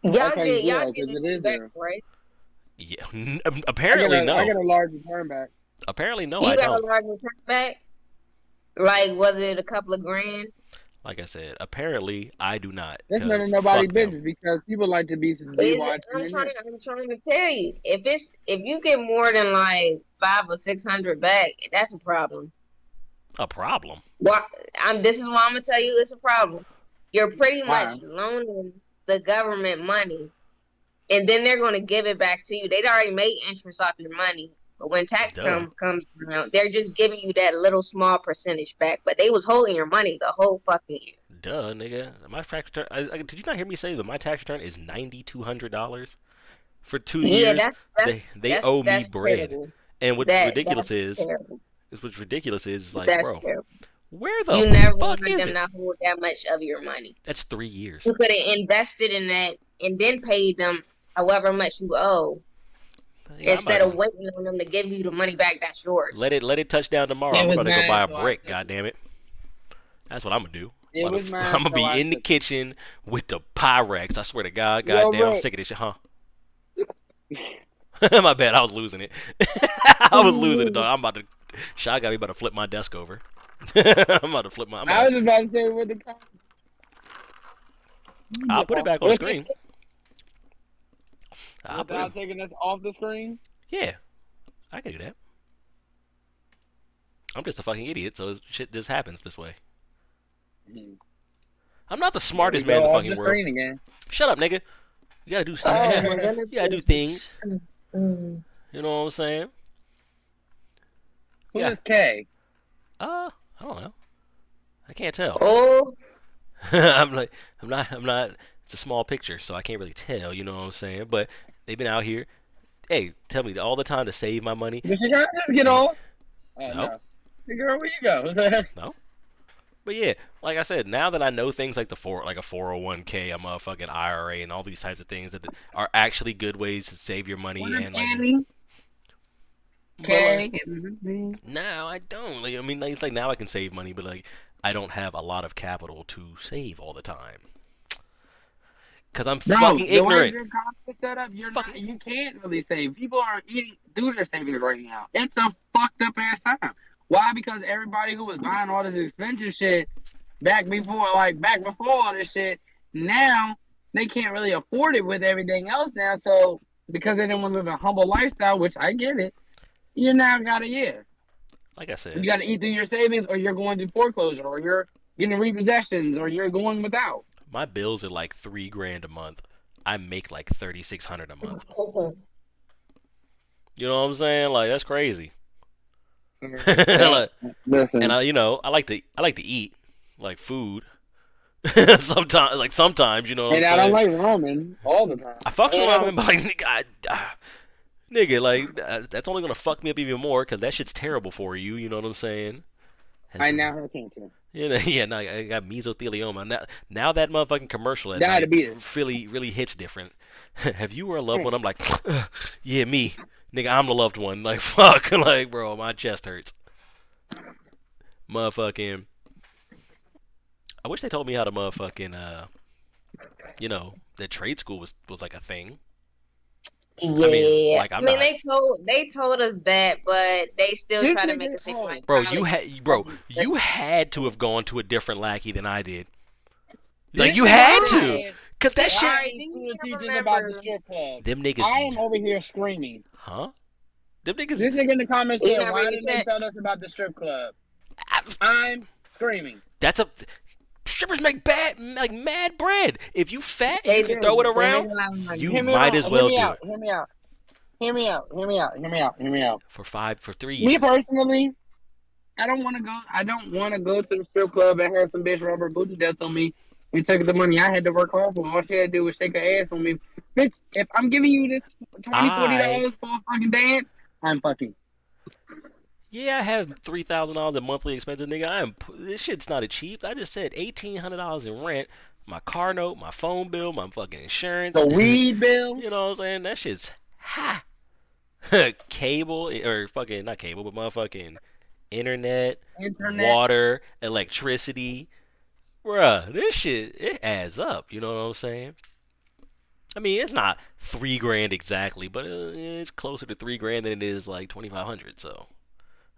I y'all claim get y'all zero get because it anything is back, zero. right? Yeah, I get apparently a I no. get a large return back. Apparently no, I You got a don't. large return back? Like, was it a couple of grand? Like I said, apparently I do not, That's none of cause nobody fuck them. business because people like to be Is it, watching and this. I'm trying to tell you, if you get more than like 500 or 600 back, that's a problem. A problem. Well, this is why I'm gonna tell you it's a problem. You're pretty Why? much loaning the government money, and then they're gonna give it back to you. They'd already made interest off your money, but when tax Duh. comes around, they're just giving you that little small percentage back. But they was holding your money the whole fucking year. Duh, nigga. My tax return. Did you not hear me say that my tax return is $9,200 for 2 years? Yeah, They owe me that's bread. terrible. And what's ridiculous That's is, terrible. like, That's bro, terrible. where the You never fuck wanted is them it? to hold that much of your money. That's 3 years. You could have invested in that and then paid them however much you owe Yeah, I'm instead about of waiting on them to give you the money back. That's yours. let it touch down tomorrow. It I'm was about to go mine, buy a so I brick. took God it. damn it. That's what I'm gonna do. It was mine, I'm gonna so be I in the took it. kitchen with the Pyrex. I swear to God, Yo, goddamn, I'm bro. sick of this shit, huh? My bad, I was losing it. I was losing it, dog. I'm about to. Shy got me about to flip my desk over. I'm about to flip my. I was just about to say what the I'll put it back on the screen. I'll put without it. taking us off the screen. Yeah, I can do that. I'm just a fucking idiot, so shit just happens this way. Mhm. I'm not the There we smartest man in go, the off fucking the world. screen again. Shut up, nigga. You gotta do stuff. Oh Yeah, my goodness you gotta do things. gracious. Mm. You know what I'm saying? Who Yeah. is K? I don't know. I can't tell. Oh, I'm like, I'm not. It's a small picture, so I can't really tell. You know what I'm saying? But they've been out here. Hey, tell me all the time to save my money. Did she just get And off? Oh no, no. Hey, girl, where you go? no. But yeah, like I said, now that I know things like like a 401k, a motherfucking IRA, and all these types of things that are actually good ways to save your money What is and like. Annie? But K. now I don't. Like, I mean, like, it's like now I can save money, but like I don't have a lot of capital to save all the time. Cause I'm Bro, fucking the way ignorant. your college is set up, Fucking you can't really save. People are eating through their savings right now. It's a fucked up ass time. Why? Because everybody who was buying all this expensive shit back before all this shit, now they can't really afford it with everything else now. So because they didn't want to live a humble lifestyle, which I get it, you now got a year. like I You said, got to eat through your savings, or you're going to foreclosure, or you're getting repossessions, or you're going without. my bills are like $3 grand a month. I make like 3,600 a month. You know what I'm saying? Like that's crazy. Like, Listen, and I like to eat like food. Sometimes, you know what I'm and I don't saying? like ramen all the time. I fucks with ramen, but like nigga, like that's only gonna fuck me up even more because that shit's terrible for you. You know what I'm saying? I now have cancer. You know, yeah, no, I got mesothelioma. Now that motherfucking commercial at night Diabetes. really hits different. Have you or a loved one? I'm like, yeah, me, nigga, I'm the loved one. Like, fuck, like, bro, my chest hurts. Motherfucking, I wish they told me how to motherfucking, that trade school was like a thing. I mean, yeah. like, I I'm mean, not, they told us that, but they still This try to nigga, make us seem like bro, college. you had to have gone to a different lackey than I did. Like, This you nigga had over to, here- cause that shit, Alright, Why do school you teachers remember? about the strip club? them niggas, I am over here screaming. huh? Them niggas, This nigga in the comments You said, never "Why even didn't they check. tell us about the strip club?" I- I'm screaming. that's a strippers make mad bread. If you fat and They you can do. throw it They around, make a lot of money. you Hear me might out. as well Hear me do out. it Hear me out. Hear me out. Hear me out. Hear me out. Hear me out. for 3 Me years. personally, I don't want to go. I don't want to go to the strip club and have some bitch rubber booty dust on me and take the money I had to work hard for. All she had to do was shake her ass on me. Bitch, if I'm giving you this $40 for a fucking dance, I'm fucking. Yeah, I have $3,000 in monthly expenses, nigga. This shit's not a cheap. I just said $1,800 in rent, my car note, my phone bill, my fucking insurance. The weed bill. You know what I'm saying? That shit's ha. Cable or fucking not cable, but motherfucking internet, Internet. water, electricity. Bruh, this shit it adds up. You know what I'm saying? I mean, it's not $3 grand exactly, but it's closer to $3 grand than it is like 2,500. So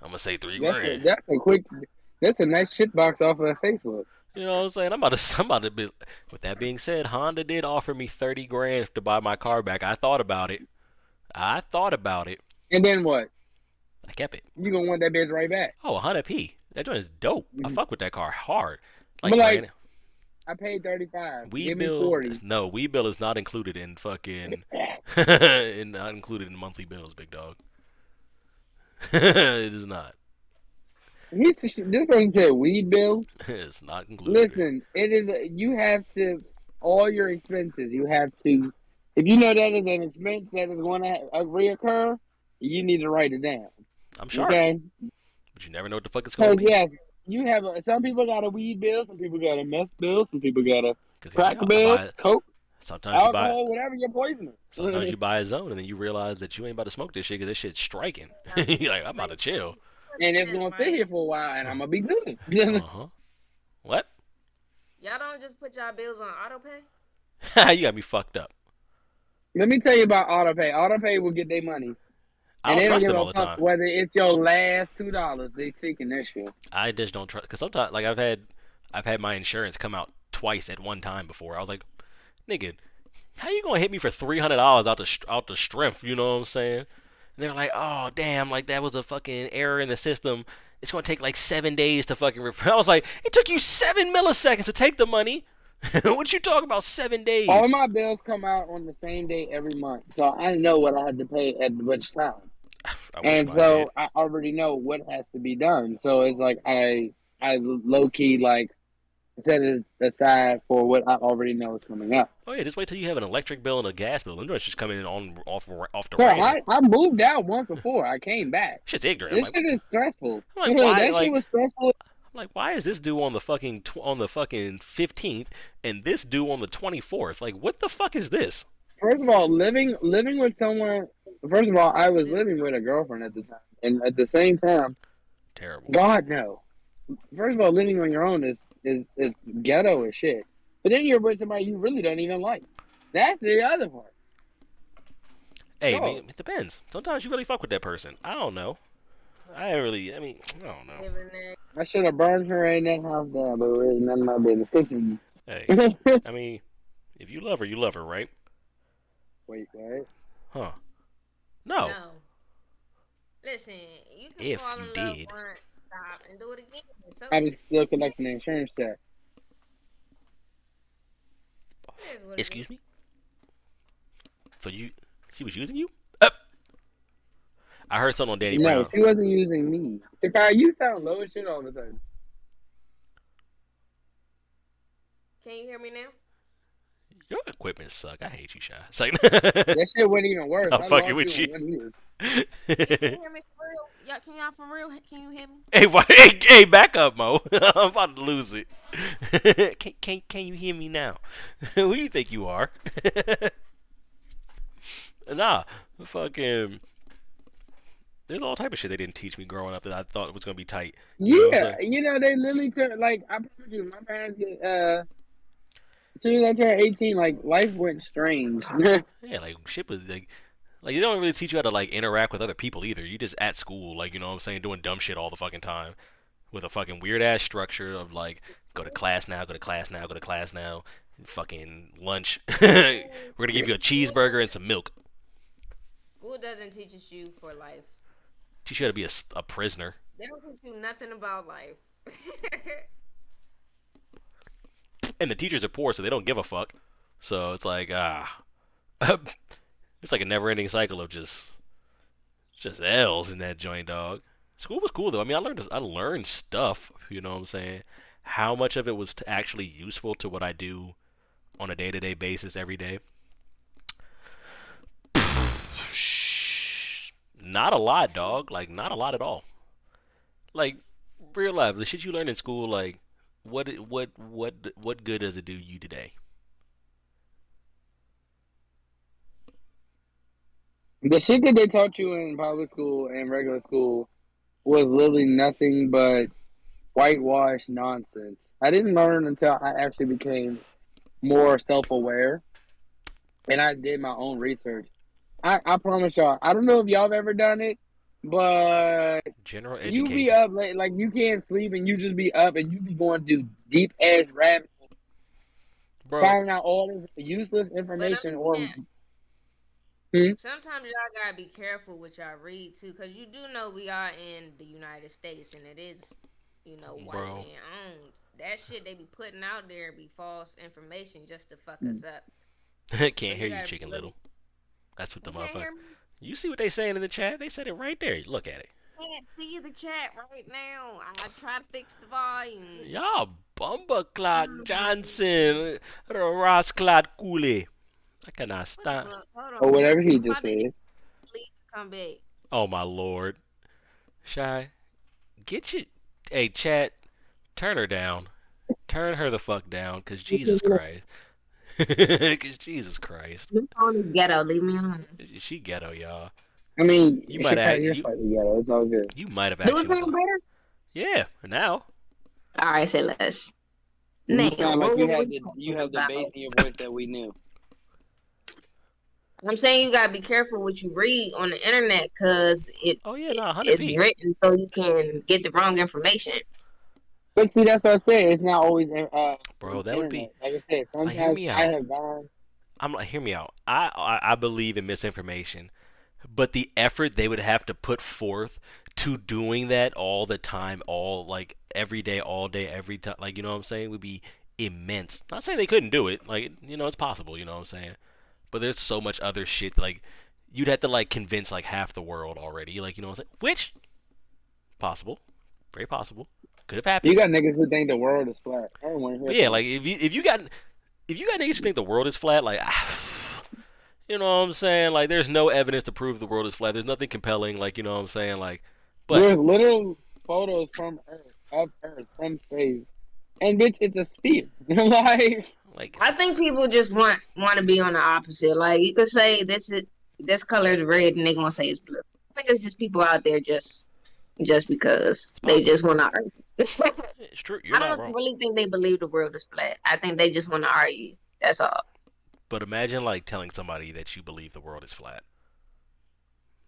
I'm gonna say three That's a, grand. that's a quick. That's a nice shit box off of Facebook. You know what I'm saying? I'm about to be. With that being said, Honda did offer me 30 grand to buy my car back. I thought about it. And then what? I kept it. You gonna want that bitch right back? Oh, 100p. That joint is dope. I fuck with that car hard. But like, granted, I paid 35. weed Give me bill. 40. No, weed bill is not included in fucking. Not included in monthly bills, big dog. It is not. This person said weed bill. It's not included. Listen, it is. You have to all your expenses. You have to. If you know that is an expense that is going to reoccur, you need to write it down. I'm sure, Okay. but you never know what the fuck it's gonna Because be. yes, you have. Some people got a weed bill. Some people got a meth bill. Some people got a 'Cause crack I bill, buy- coke, Sometimes you buy. alcohol, whatever you're poisoning. Sometimes you buy a zone and then you realize that you ain't about to smoke this shit because this shit's striking. You're like, I'm about to chill. And it's gonna sit here for a while, and I'm gonna be good. Uh-huh. What? Y'all don't just put y'all bills on auto pay? You got me fucked up. Let me tell you about AutoPay. AutoPay will get their money. I And don't they don't trust give them a all the fuck time. whether it's your last $2. They taking that shit. I just don't trust because sometimes, like I've had my insurance come out twice at one time before. I was like, nigga, how you gonna hit me for $300 out the strength? You know what I'm saying? And they're like, oh damn, like that was a fucking error in the system. It's gonna take like 7 days to fucking repair. I was like, it took you 7 milliseconds to take the money. What you talking about 7 days? All my bills come out on the same day every month, so I know what I had to pay at which time, I wish and mine did. so I already know what has to be done. So it's like I low key like set it aside for what I already know is coming up. Oh yeah, just wait till you have an electric bill and a gas bill. Them joints just coming in on off the So random. I moved out once before. I came back. Shit's ignorant. This shit is stressful. I'm like, why? That shit was stressful. I'm like, why is this due on the fucking on the fucking 15th and this due on the 24th? Like, what the fuck is this? First of all, living with someone. First of all, I was living with a girlfriend at the time, and at the same time, Terrible. God no. First of all, living on your own is ghetto as shit. But then you're with somebody you really don't even like. That's the other part. Hey, No. man, it depends. Sometimes you really fuck with that person. I don't know. I don't know. I should have burned her in that house down, but it was none of my business. Continue. Hey, I mean, if you love her, right? Wait, right? Huh? No. No. Listen, you can If fall you in love did. once, stop, and do it again. So I was still collecting the insurance check. it is what it Excuse is. me. So she was using you? I heard something on Danny No, Brown. she wasn't using me. You sound low as shit all of a sudden. Can you hear me now? Your equipment suck. I hate you, Shy. It's like, That shit went even worse. I'm I fucking lost with you you. in 1 year. Can you hear me for real? Can y'all for real? Can you hear me? Hey, back up, Mo. I'm about to lose it. Can you hear me now? Who you think you are? Nah, fucking. There's all type of shit they didn't teach me growing up that I thought was gonna be tight. You know what I'm Yeah, saying? they literally turned, like, I promise you, my parents get, as soon as I turned 18, like, life went strange. Yeah, like shit was like they don't really teach you how to like interact with other people either. You just at school, like you know what I'm saying, doing dumb shit all the fucking time with a fucking weird ass structure of like go to class now, go to class now, go to class now, fucking lunch. We're gonna give you a cheeseburger and some milk. School doesn't teach us you for life. Teach you how to be a prisoner. They don't teach you nothing about life. And the teachers are poor, so they don't give a fuck. So it's like it's like a never-ending cycle of just L's in that joint, dog. School was cool though. I mean, I learned stuff. You know what I'm saying? How much of it was actually useful to what I do on a day-to-day basis every day? Not a lot, dog. Like not a lot at all. Like real life, the shit you learn in school, like what good does it do you today? The shit that they taught you in public school and regular school was literally nothing but whitewash nonsense. I didn't learn until I actually became more self-aware and I did my own research. I promise y'all, I don't know if y'all have ever done it, but General you be education, up late, like you can't sleep and you just be up and you be going to deep ass rabbit holes, bro. finding out all this useless But information sometimes y'all gotta be careful what y'all read too, cause you do know we are in the United States and it is, white Bro. man owned. That shit they be putting out there be false information just to fuck us up. Can't So hear you, gotta Chicken be Little. That's what the You can't motherfucker. hear me? You see what they saying in the chat? They said it right there. Look at it. Can't see the chat right now. I try to fix the volume. Y'all Bumba Johnson, Ross Clod Cooley. I cannot What the stop. fuck? Hold or on. whatever he I'm just about to said. leave and come back. Oh my lord. Shy, get your. Hey, chat, turn her down. Turn her the fuck down, cause Jesus Christ. Cause Jesus Christ. This phone is ghetto. Leave me alone. She ghetto, y'all. I mean, You might have you're slightly ghetto. It's all good. you might have Do it actually. sound better? Yeah, now. All right, say less. You Now, sound like what you were have we you have the talking bass about? in your voice that we knew. I'm saying you gotta be careful what you read on the internet because Oh yeah, nah, it's 100p. written so you can get the wrong information. But see, that's what I said. It's not always Bro, that would be. internet. Like I said, Like, hear sometimes me I out. have gone. I'm like, hear me out. I believe in misinformation, but the effort they would have to put forth to doing that all the time, all like every day, all day, every time, like you know what I'm saying, would be immense. Not saying they couldn't do it, like you know it's possible, you know what I'm saying. But there's so much other shit like you'd have to like convince like half the world already, like you know what I'm saying, which possible, very possible, could have You happened. got niggas who think the world is flat. I don't want to hear But yeah, from like them. if you got niggas who think the world is flat, like you know what I'm saying, like there's no evidence to prove the world is flat. There's nothing compelling, like you know what I'm saying, like but There's literal photos from Earth, of Earth, from space, and bitch, it's a sphere. Like, like I think people just want to be on the opposite. Like you could say this color is red, and they gonna say it's blue. I think it's just people out there just because it's they possible. just want to argue. It's true. You're I not don't wrong. really think they believe the world is flat. I think they just want to argue. That's all. But imagine like telling somebody that you believe the world is flat.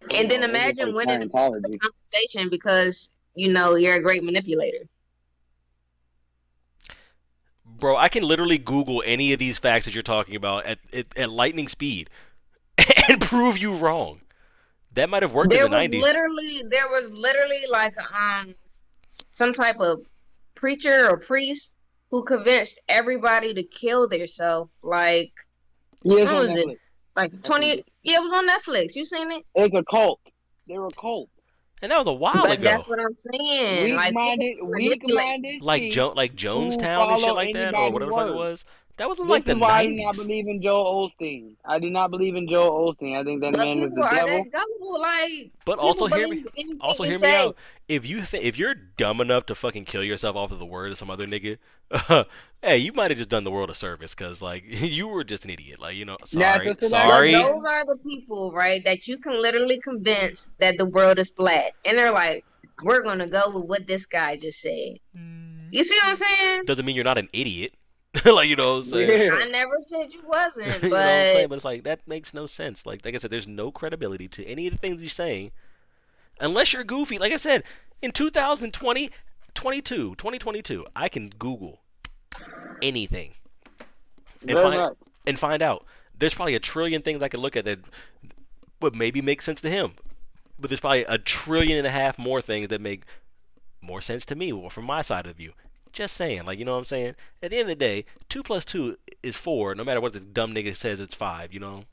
oh And then no, it's just like imagine winning the Scientology. conversation because you know you're a great manipulator. Bro, I can literally Google any of these facts that you're talking about at lightning speed and prove you wrong. That might have worked in the 90s. There was literally like some type of preacher or priest who convinced everybody to kill themselves. Like Yeah, it's when on was it? Netflix. Like I think 20. Yeah, it was on Netflix. You seen it? it's a cult. They were a cult. And that was a while But that's ago. what I'm saying. Like people Weak-minded, manipulate. weak-minded Like sheep Like who Jonestown and shit follow like that or anybody's whatever the fuck it word. was. That was in This like the is why I do not 90s. believe in Joel Osteen. I do not believe in Joel Osteen. I think that But man is people the are devil. that gullible. Like But people also believe anything you hear me say. out. If you're dumb enough to fucking kill yourself off of the word of some other nigga, hey, you might have just done the world a service because like you were just an idiot. Like you know, Natural But selection, sorry. those man. are the people, right, that you can literally convince that the world is flat. And they're like, we're going to go with what this guy just said. You see what I'm saying? Doesn't mean you're not an idiot. Like you know what I'm saying. Yeah. I never said you wasn't, You know what I'm but saying. But it's like that makes no sense. Like I said, there's no credibility to any of the things you're saying unless you're goofy. Like I said, in 2020, 2022, I can Google anything and Very find much. out. There's probably a trillion things I could look at that would maybe make sense to him, but there's probably a trillion and a half more things that make more sense to me or from my side of the view. Just saying, like you know what I'm saying. At the end of the day, 2 plus 2 is 4. No matter what the dumb nigga says, it's 5. You know.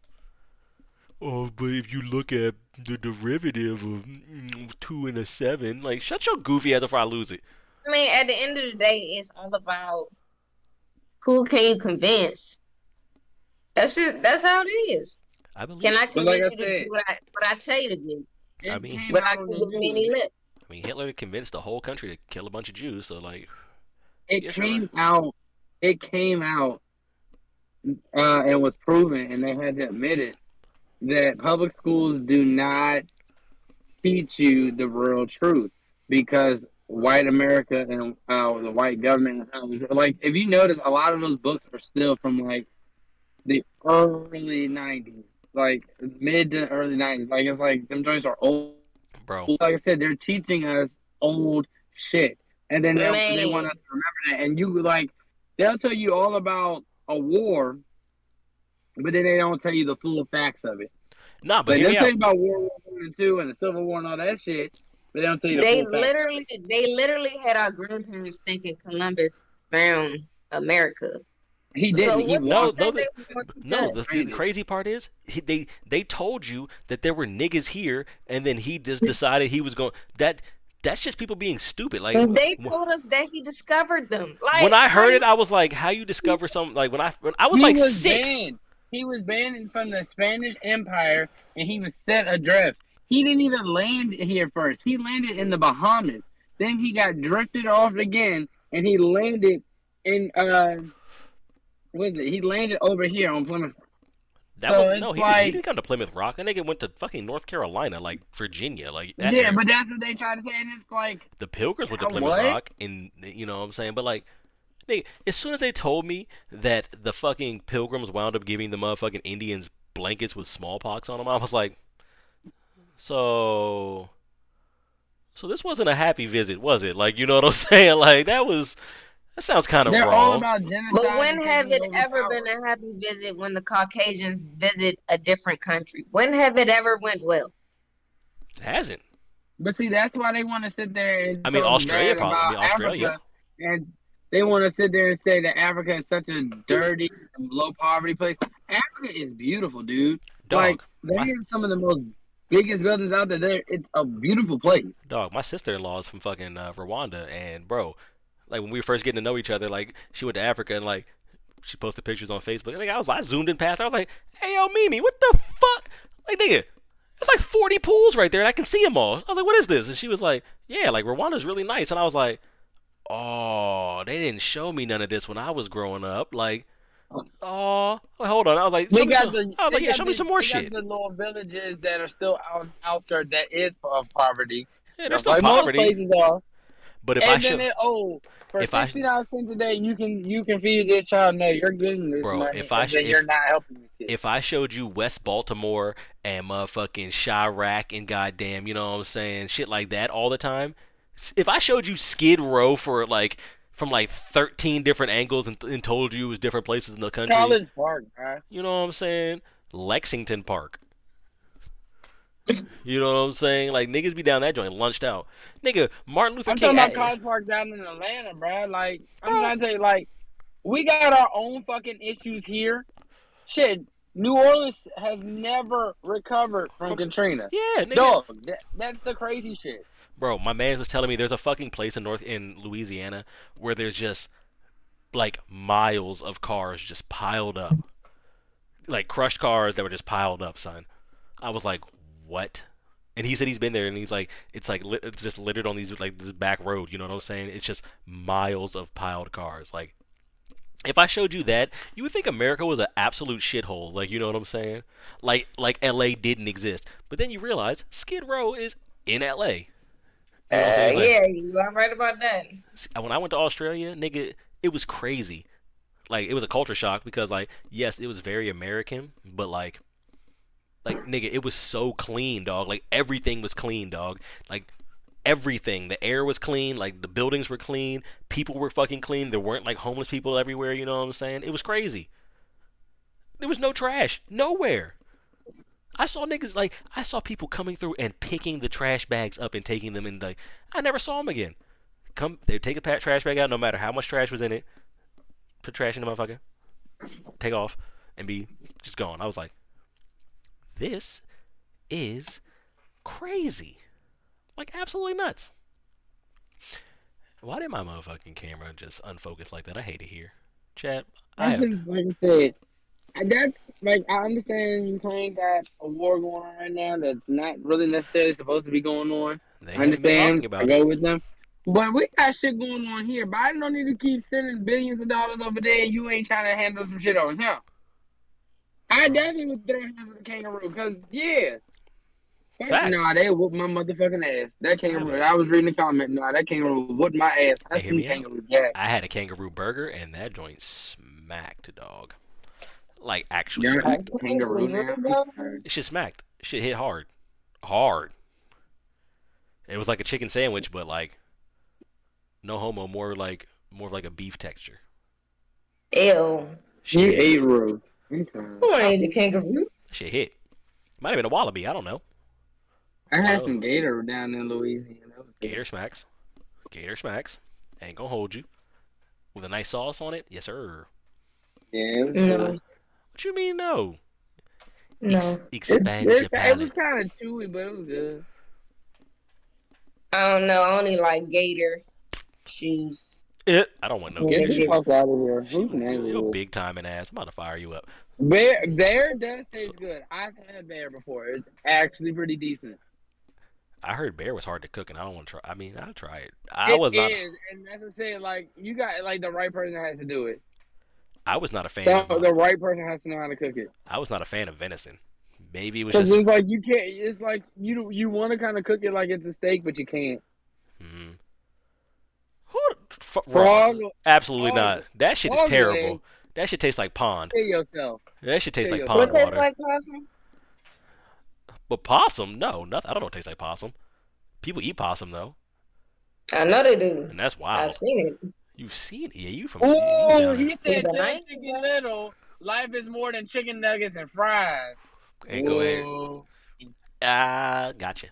Oh, but if you look at the derivative of 2 and a 7, like shut your goofy ass before I lose it. I mean, at the end of the day, it's all about who can you convince. That's how it is. I believe Can it. I But like convince I you to do said, what I tell you to do I it mean, came without out on you the giving me news. any lip? Hitler convinced the whole country to kill a bunch of Jews. So like, It yeah, sure. came out. It came out and was proven, and they had to admit it, that public schools do not teach you the real truth because white America and the white government, like if you notice, a lot of those books are still from like the early '90s, like mid to early '90s. Like it's like them joints are old. Bro. Like I said, they're teaching us old shit, and then they want Man, us to remember that. And you like, they'll tell you all about a war, but then they don't tell you the full facts of it. Nah, but Like hear they'll me tell out. you about World War One and Two and the Civil War and all that shit, but they don't tell you the full facts of it. they literally had our grandparents thinking Columbus found America. He So didn't. He what do you No, walked no, think there. they were going to no. do? The crazy part is they told you that there were niggas here, and then he just decided he was going. That's just people being stupid. Like They told us that he discovered them. when Like, I how heard do it, you? I was like, "How you discover something?" Like when I was He like was 6. banned. He was banned from the Spanish Empire, and he was set adrift. He didn't even land here first. He landed in the Bahamas. Then he got drifted off again, and he landed in what is it? He landed over here on Plymouth. That was So no, it's he like, didn't come to Plymouth Rock. That nigga went to fucking North Carolina, like Virginia, like that yeah, area. but that's what they try to say, and it's like, The Pilgrims went to Plymouth what? Rock, and you know what I'm saying. But like, nigga, as soon as they told me that the fucking Pilgrims wound up giving the motherfucking Indians blankets with smallpox on them, I was like, so this wasn't a happy visit, was it? Like, you know what I'm saying? Like that was That sounds kind of They're all wrong. about But genocide and when have taking it over ever been power. a happy visit when the Caucasians visit a different country? When have it ever went well? It hasn't. But see, that's why they want to sit there and I mean, talk Australia bad probably. I about mean, Australia. Africa, and they want to sit there and say that Africa is such a dirty, low poverty place. Africa is beautiful, dude. Like Dog. they My have some of the most biggest buildings out there. It's a beautiful place. dog. My sister-in-law is from fucking Rwanda, and bro, like when we were first getting to know each other, like she went to Africa and like she posted pictures on Facebook. And, like, I zoomed in past. I was like, "Hey, yo, Mimi, what the fuck? Like, nigga, it's like 40 pools right there, and I can see them all." I was like, "What is this?" And she was like, "Yeah, like Rwanda's really nice." And I was like, "Oh, they didn't show me none of this when I was growing up." Like, oh, hold on. I was like, "Show They me got some." the I was they like, "Yeah, got show me the some more they got shit." the little villages that are still out outskirts that is of poverty, Yeah, there's just still like most poverty, places are. but if I And then show, it for if I, $60 a day you can feed this child. No, you're getting this bro, money, and then you're not helping the kid. if I showed you West Baltimore and motherfucking Chirac and goddamn, you know what I'm saying, shit like that all the time. If I showed you Skid Row for like from like 13 different angles and told you it was different places in the country, College Park, bro. you know what I'm saying? Lexington Park. You know what I'm saying? Like niggas be down that joint lunched out. Nigga, Martin Luther I'm King, talking about College Park down in Atlanta, bro. Like I'm bro. trying to tell you, like we got our own fucking issues here. Shit, New Orleans has never recovered from Katrina. Yeah, nigga. Dog, that's the crazy shit. Bro, my man was telling me there's a fucking place in Louisiana where there's just like miles of cars just piled up. Like crushed cars that were just piled up, son. I was like, "What?" And he said he's been there, and he's like, "It's like it's just littered on these like this back road." You know what I'm saying? It's just miles of piled cars. Like, if I showed you that, you would think America was an absolute shithole. Like, you know what I'm saying? Like LA didn't exist. But then you realize Skid Row is in LA. You know what I'm saying? Like, Yeah, you are right about that. when I went to Australia, nigga, it was crazy. Like, it was a culture shock because, like, yes, it was very American, but like nigga, it was so clean, dog. Like everything was clean, dog. Like everything. The air was clean. Like the buildings were clean. People were fucking clean. There weren't like homeless people everywhere. You know what I'm saying? It was crazy. There was no trash nowhere. I saw people coming through and picking the trash bags up and taking them and like I never saw them again. They'd take a trash bag out, no matter how much trash was in it. Put trash in the motherfucker. Take off and be just gone. I was like, this is crazy. Like absolutely nuts. Why did my motherfucking camera just unfocus like that? I hate it here. Chat, I That's have just like I said. That's like I understand Ukraine got a war going on right now that's not really necessarily supposed to be going on. they I haven't been talking understand. I about it. go with them. But we got shit going on here. Biden don't need to keep sending billions of dollars over there and you ain't trying to handle some shit over here. I definitely would throw hands with the kangaroo because, yeah. Facts. Nah, they whooped my motherfucking ass. That kangaroo, I was reading the comment. Nah, that kangaroo whooped my ass. I Hey, hear seen me out. kangaroo jack. I had a kangaroo burger and that joint smacked, dog. Like actually Yeah, smacked. kangaroo now. It shit smacked. Shit hit hard. Hard. It was like a chicken sandwich, but like no homo, more of like a beef texture. Ew. You Shit, ate Roo. I want to eat the kangaroo. shit hit. Might have been a wallaby. I don't know. I had Oh, some gator down in Louisiana. gator smacks. Gator smacks. Ain't gonna hold you. With a nice sauce on it, yes sir. Yeah, it was No, good. What you mean no? no. Expand your It palate. was kind of chewy, but it was good. I don't know. I only like gator shoes. I don't want no Yeah, gator Get the shit. fuck out of here. Who's You're name big time in ass. I'm about to fire you up. Bear does So, taste good. I've had bear before. It's actually pretty decent. I heard bear was hard to cook, and I don't want to try. I mean, I'll try it. I It was not. is, and that's what I'm saying. Like you got like the right person has to do it. I was not a fan So of. the right person has to know how to cook it. I was not a fan of venison. Maybe it was Because just. it's like you can't. It's like you want to kind of cook it like it's a steak, but you can't. Mm, who? Frog. Wrong. Absolutely Frog. not. That shit is Frog terrible. leg. That shit tastes like pond. Kill yourself. That shit tastes Kill like yourself. What pond tastes water. like possum? But possum, no, nothing. I don't know what tastes like possum. People eat possum though, I know they do. and that's I've wild. seen it. You've seen it. Yeah, you Oh, down there. he said, But I "Tell ain't Chicken Little, life is more than chicken nuggets and fries." Hey, go ahead. Whoa. Gotcha.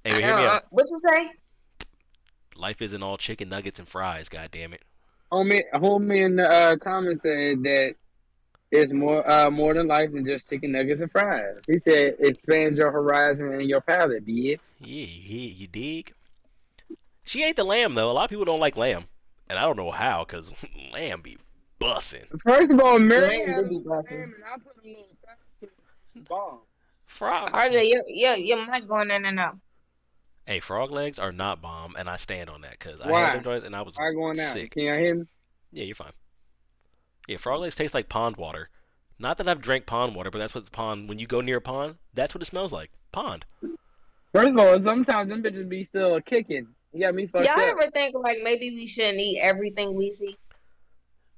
Hey, I but hear me don't, out. what you say? Life isn't all chicken nuggets and fries. God damn it. Homie in the comments said that it's more than life than just chicken nuggets and fries. He said, "Expand your horizon and your palate, bitch." Yeah, you dig? She ain't the lamb though. A lot of people don't like lamb, and I don't know how, cause lamb be bussin'. First of all, Mary Lamb had do a be little busting. lamb, and I put a little fat to the bomb. Frog. RJ, your mic going in and out. Hey, frog legs are not bomb, and I stand on that, cause I had them Why? joints and I was Why going out? sick. Can y'all hear me? Yeah, you're fine. Yeah, frog legs taste like pond water. Not that I've drank pond water, but that's what the pond. When you go near a pond, that's what it smells like. Pond. First of all, sometimes them bitches be still kicking. You got me fucked Y'all up. ever think like maybe we shouldn't eat everything we see?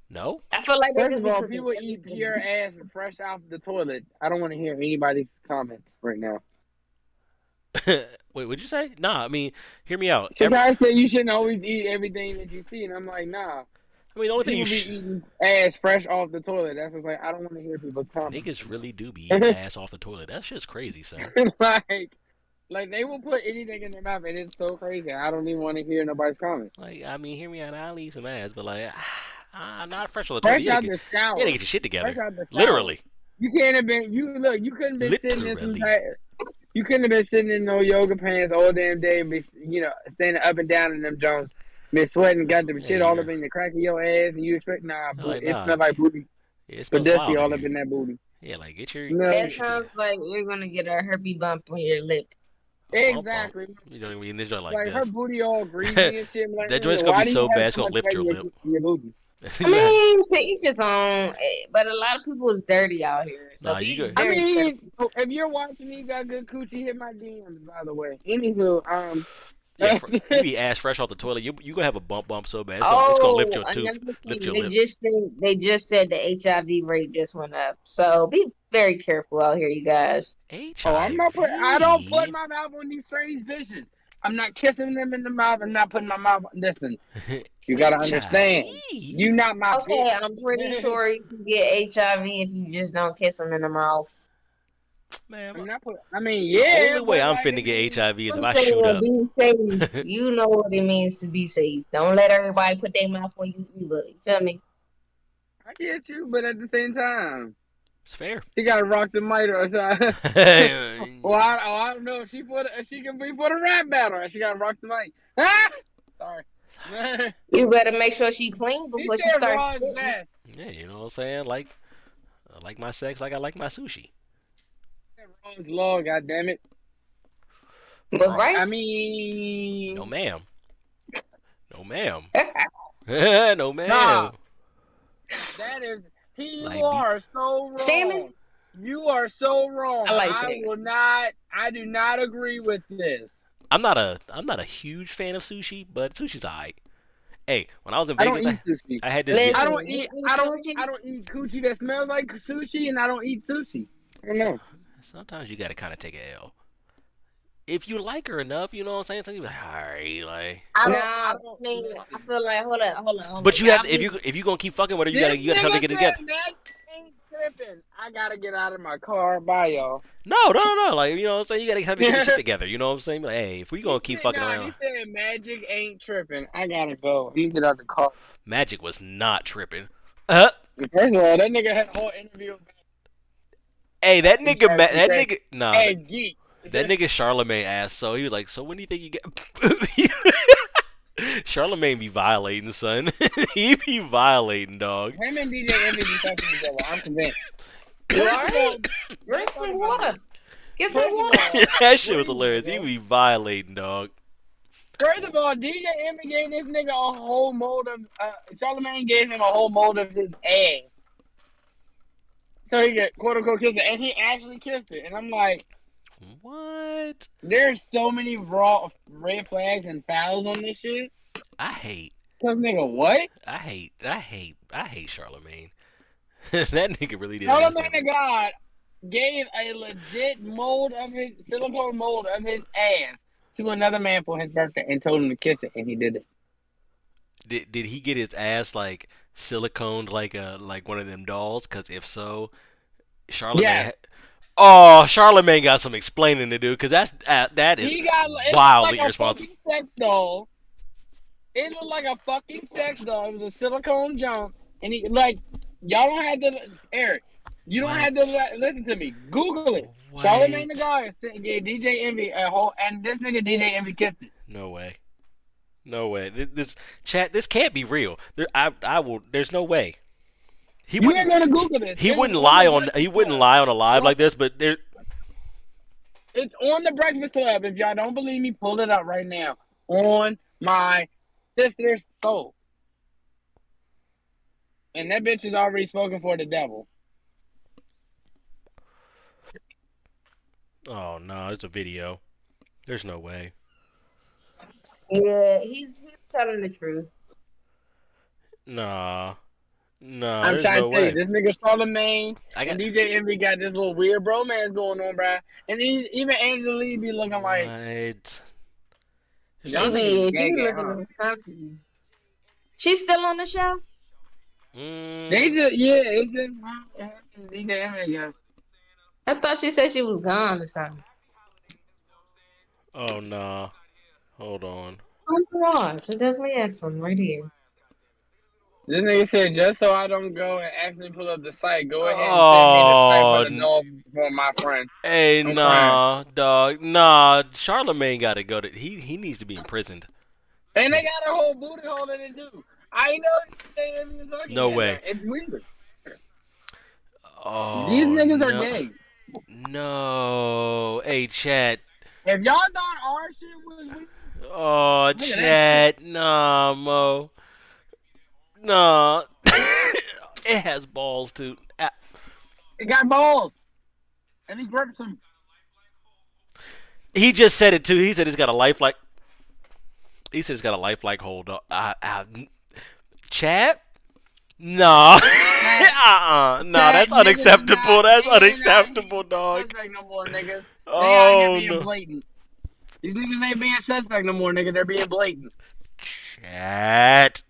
No. I feel like they First just of be all, cooking people eat pure everything. ass fresh out the toilet. I don't want to hear anybody's comments right now. Wait, what'd you say? Nah, I mean, hear me out. Chikai said you shouldn't always eat everything that you see, and I'm like, nah. I mean, the only thing People be eating ass fresh off the toilet. That's just like I don't want to hear people's comments. niggas really do be eating ass off the toilet. That shit's crazy, son. like they will put anything in their mouth, and it's so crazy. I don't even want to hear nobody's comments. Like, I mean, hear me out. I'll eat some ass, but like, not fresh on the toilet. Fresh out the You gotta shower. get your shit together. Fresh out the shower. Literally. You can't have been. You look. You couldn't have been sitting in some Literally. type. You couldn't have been sitting in no yoga pants all damn day, and be, standing up and down in them Jones, been sweating, got the Yeah, shit all up in the crack of your ass, and you expect like, it nah. smelled like booty, Yeah, it but smells foul dusty all in up here. in that booty. Yeah, like get your. No, That Shit sounds together. like you're gonna get a herpes bump on your lip. Bump, bump. exactly. You don't even this joint like Like her this. booty all greasy and shit. Like, That joint's gonna why be do so you have bad, it's so gonna much lift fat your in lip. your booty? I mean, to each his own, but a lot of people is dirty out here. So Nah, you be go. I very mean, careful. if you're watching me, got good coochie, hit my DMs. By the way, anywho, Yeah, you be ass fresh off the toilet. You gonna have a bump so bad. It's gonna lift Oh, your tooth, another lift thing, your lip. they just said the HIV rate just went up. So be very careful out here, you guys. Oh, I'm not put. I don't put HIV. my mouth on these strange bitches. I'm not kissing them in the mouth. I'm not putting my mouth. Listen, you gotta understand. HIV. You not my Okay, I'm pretty bitch. sure you can get HIV if you just don't kiss them in the mouth. Man, I'm not put. I mean, the yeah, only way but I'm like, I finna get mean, HIV is if I'm I shoot saying up. be safe. You know what it means to be safe. Don't let everybody put their mouth on you either. You feel me? I get you, but at the same time, It's fair. she gotta rock the mic or something. Well, I don't know if she can be for the rap battle. She gotta rock the mic. Ah! Sorry. You better make sure she clean He before she said starts raw is spitting. best. Yeah, you know what I'm saying? Like, I like my sex like I like my sushi. Raw is law, goddammit. But Raw. right? I mean, No, ma'am. No, ma'am. no, ma'am. nah, that is you Like, are so wrong. Salmon? You are so wrong. I like I salmon. will not. I do not agree with this. I'm not a huge fan of sushi, but sushi's alright. Hey, when I was in I don't Vegas, eat sushi. I had this. Listen, I don't you eat. eat I don't. sushi? I don't eat coochie that smells like sushi, and I don't eat sushi. I don't know. Sometimes you gotta kind of take a L. If you like her enough, you know what I'm saying. So you be like, alright, like. Nah, I mean, I feel like hold on. But you have to, Y'all if you gonna keep fucking with her, you This gotta come nigga to get it said together. that ain't tripping. I gotta get out of my car. Bye, y'all. No. Like, you know what I'm saying. You gotta come to get your shit together. You know what I'm saying. Like, hey, if we gonna keep fucking He around, said magic ain't tripping. I gotta go. Let me get out the car. Magic was not tripping. First of all, that nigga had a whole interview. Hey, that He nigga, tried to that say, nigga, nah, Hey, geek. that nigga Charlemagne asked. So he was like, so when do you think you get? Charlemagne be violating, son. He be violating, dog. Him and DJ Envy be talking to each other. I'm convinced. You alright? Drink some water. Get some First of water. all, That shit was hilarious. He be violating, dog. First of all, DJ Envy gave this nigga a whole mold of. Charlamagne gave him a whole mold of his ass. So he could quote unquote kiss it, and he actually kissed it. And I'm like, What? there's so many raw red flags and fouls on this shit. I hate Cause nigga, what? Charlemagne. That nigga really did. Charlamagne of God gave a legit mold of his silicone mold of his ass to another man for his birthday and told him to kiss it, and he did it. Did he get his ass like siliconed like one of them dolls? Cause if so, Charlemagne. Yes. Charlemagne got some explaining to do. Cause that is He got it looked like wildly a irresponsible. fucking sex doll. It looked like a fucking sex doll. It was a silicone jump, and he like y'all don't have to Eric. You don't have to What? listen to me. Google it. Charlemagne the Wait. God gave DJ Envy a whole, and this nigga DJ Envy kissed it. No way. No way. This chat. This can't be real. I will. There's no way. He You ain't wouldn't. gonna Google this. He It was wouldn't on lie the on. He Breakfast wouldn't Club. lie on a live like this. But there. It's on the Breakfast Club. If y'all don't believe me, pull it up right now on my sister's soul. And that bitch is already spoken for the devil. Oh no, it's a video. There's no way. Yeah, he's telling the truth. Nah. Nah. I'm There's trying no to tell you, way. this nigga Charlemagne I and got. DJ Envy got this little weird bromance going on, bruh. And even Angela Lee be looking like, What? There's y'all no. niggas He gay, be huh? looking comfy. She's still on the show? They just, yeah, it's just DJ Envy, yeah. I thought she said she was gone or something. Oh nah. Hold on. Oh my gosh, I definitely have some right here. This nigga said, just so I don't go and accidentally pull up the site, go ahead and send me the site for Oh. the dog for my friend. Hey, I'm crying. nah, dog. Nah. Charlemagne got to go to. He needs to be imprisoned. And they got a whole booty hole in it too. I know they ain't fucking No yet, way. It's weird. Oh. These niggas are no. gay. No. Hey, chat. If y'all thought our shit was weird, Oh, look at that shit. chat. Nah, Mo. Nah. It has balls too. It got balls. And he gripped them. He just said it too. He said it's got a lifelike. He said it's got a lifelike hold. Chat? Nah. Nah, that's unacceptable. That's unacceptable, dog. Suspect no more, niggas. They out Oh, here being no. blatant. These niggas ain't being suspect no more, nigga. They're being blatant. Chat.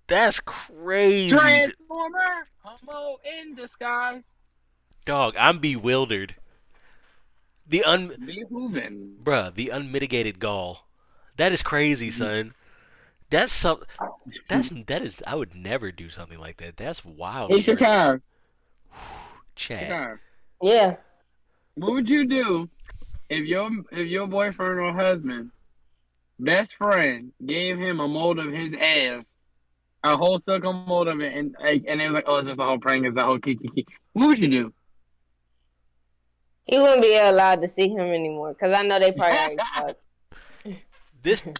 That's crazy. Transformer, homo in disguise. Dog, I'm bewildered. The Behoovin'. the unmitigated gall. That is crazy, son. That's some. That is. I would never do something like that. That's wild. Hey, Shakar. Chat. Shakar. Yeah. What would you do if your boyfriend or husband, best friend, gave him a mold of his ass, a whole silicone mold of it, and it was like, oh, it's just a whole prank, it's a whole kiki. What would you do? He wouldn't be allowed to see him anymore because I know they probably already fucked.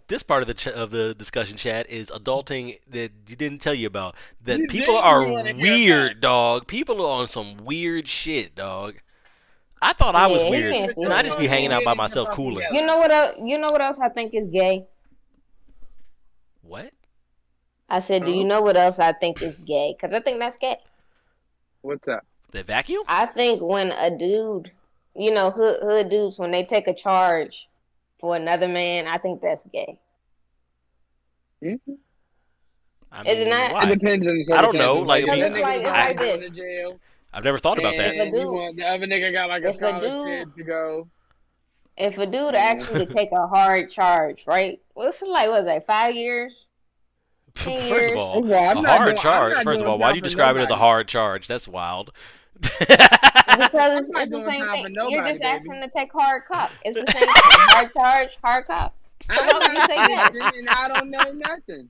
This part of the discussion chat is adulting that you didn't tell you about. That You people think are you wanna hear weird, dog. People are on some weird shit, dog. I thought I was Yeah, he weird. can't see And I him just be no hanging more. out by myself cooling. You know what else? You know what else I think is gay? What? I said, do you know what else I think is gay? Because I think that's gay. What's up? The vacuum? I think when a dude, you know, hood dudes, when they take a charge for another man, I think that's gay. Mm-hmm. I Is it not? why? It depends on the I don't know, circumstances. like, Because I it's mean, like, it's I- like going this. to jail. I've never thought about that. If a And dude- you want, the other nigga got like a if a college dude- kid to go. If a dude actually take a hard charge, right? What's it like? Was it 5 years? First of all, Well, I'm a not hard doing- I'm charge. not First of doing all, why do time you for describe it as a nobody. hard charge? That's wild. Because not it's the doing same time for thing. nobody, You're just baby. asking to take hard cup. It's the same thing. Hard charge, hard cup. So why would you say yes? And I don't know nothing.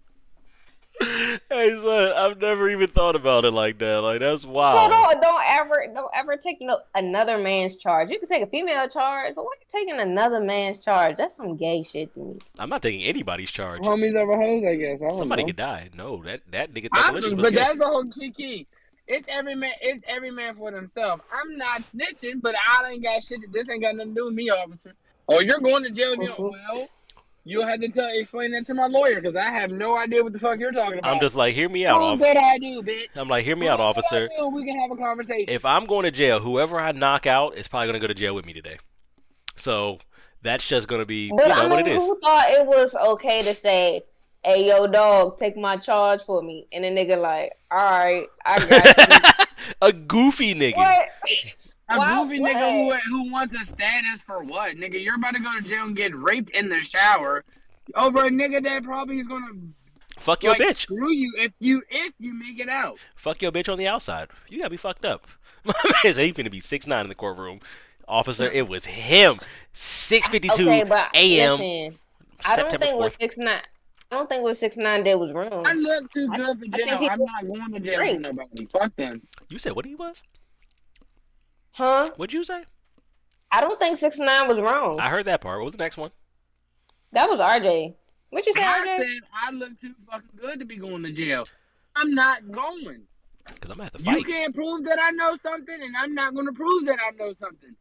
Hey son, I've never even thought about it like that. Like that's So wild. don't ever take another man's charge. You can take a female charge, but why you taking another man's charge? That's some gay shit to me. I'm not taking anybody's charge. Homies over hoes, I guess. I don't Somebody know. could die. No, that nigga delicious was But good. that's the whole key. It's every man for themselves. I'm not snitching, but I ain't got shit. This ain't got nothing to do with me, officer. Oh, you're going to jail? Well, you'll have to explain that to my lawyer because I have no idea what the fuck you're talking about. I'm just like, hear me out, Prove officer. that I do, bitch. I'm like, hear me out, Prove that officer. I do, we can have a conversation. If I'm going to jail, whoever I knock out is probably gonna go to jail with me today. So that's just gonna be, But you know, I what it mean, is. who thought it was okay to say, hey, yo, dog, take my charge for me. And the nigga like, all right, I got you. A goofy nigga. What? A Wow, goofy nigga what? who wants a status for what? Nigga, you're about to go to jail and get raped in the shower over a nigga that probably is gonna Fuck your bitch. screw you if you make it out. Fuck your bitch on the outside. You gotta be fucked up. My man said he finna be 6'9" in the courtroom. Officer, it was him. 6:52 Okay, but a.m. listen, I don't September think 4th. what 6ix9ine. I don't think what 6ix9ine did was wrong. I look too I, good for I think jail. he I'm was not going to jail great. for nobody. Fuck them. You said what he was? Huh? What'd you say? I don't think 6ix9ine was wrong. I heard that part. What was the next one? That was RJ. What you say, I RJ? said I look too fucking good to be going to jail. I'm not going. Because I'm gonna have to You fight. can't prove that I know something, and I'm not going to prove that I know something.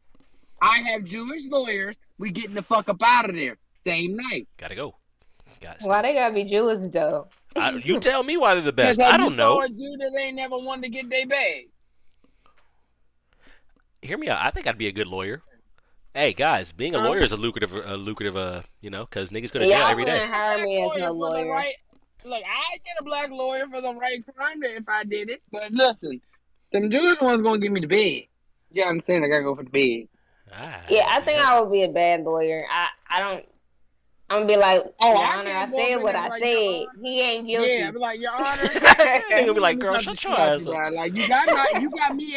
I have Jewish lawyers. We getting the fuck up out of there. Same night. Gotta go. Guys. Why they gotta be Jewish though? You tell me why they're the best. Because I don't know. a Jew that ain't never wanted to get their bag. Hear me out. I think I'd be a good lawyer. Hey guys, being a lawyer is a lucrative, because niggas go to jail Y'all every day. wouldn't hire me as no For the lawyer. right, look, I get a black lawyer for the right crime if I did it. But listen, them Jewish ones gonna give me the bed. Yeah, I'm saying I gotta go for the bed. Yeah, I think I would be a bad lawyer. I don't. I'm gonna be like, Your Honor, I said what I said. He ain't guilty. Yeah, I be like, Your Honor. They gonna be like, girl, shut your ass up. Like you got me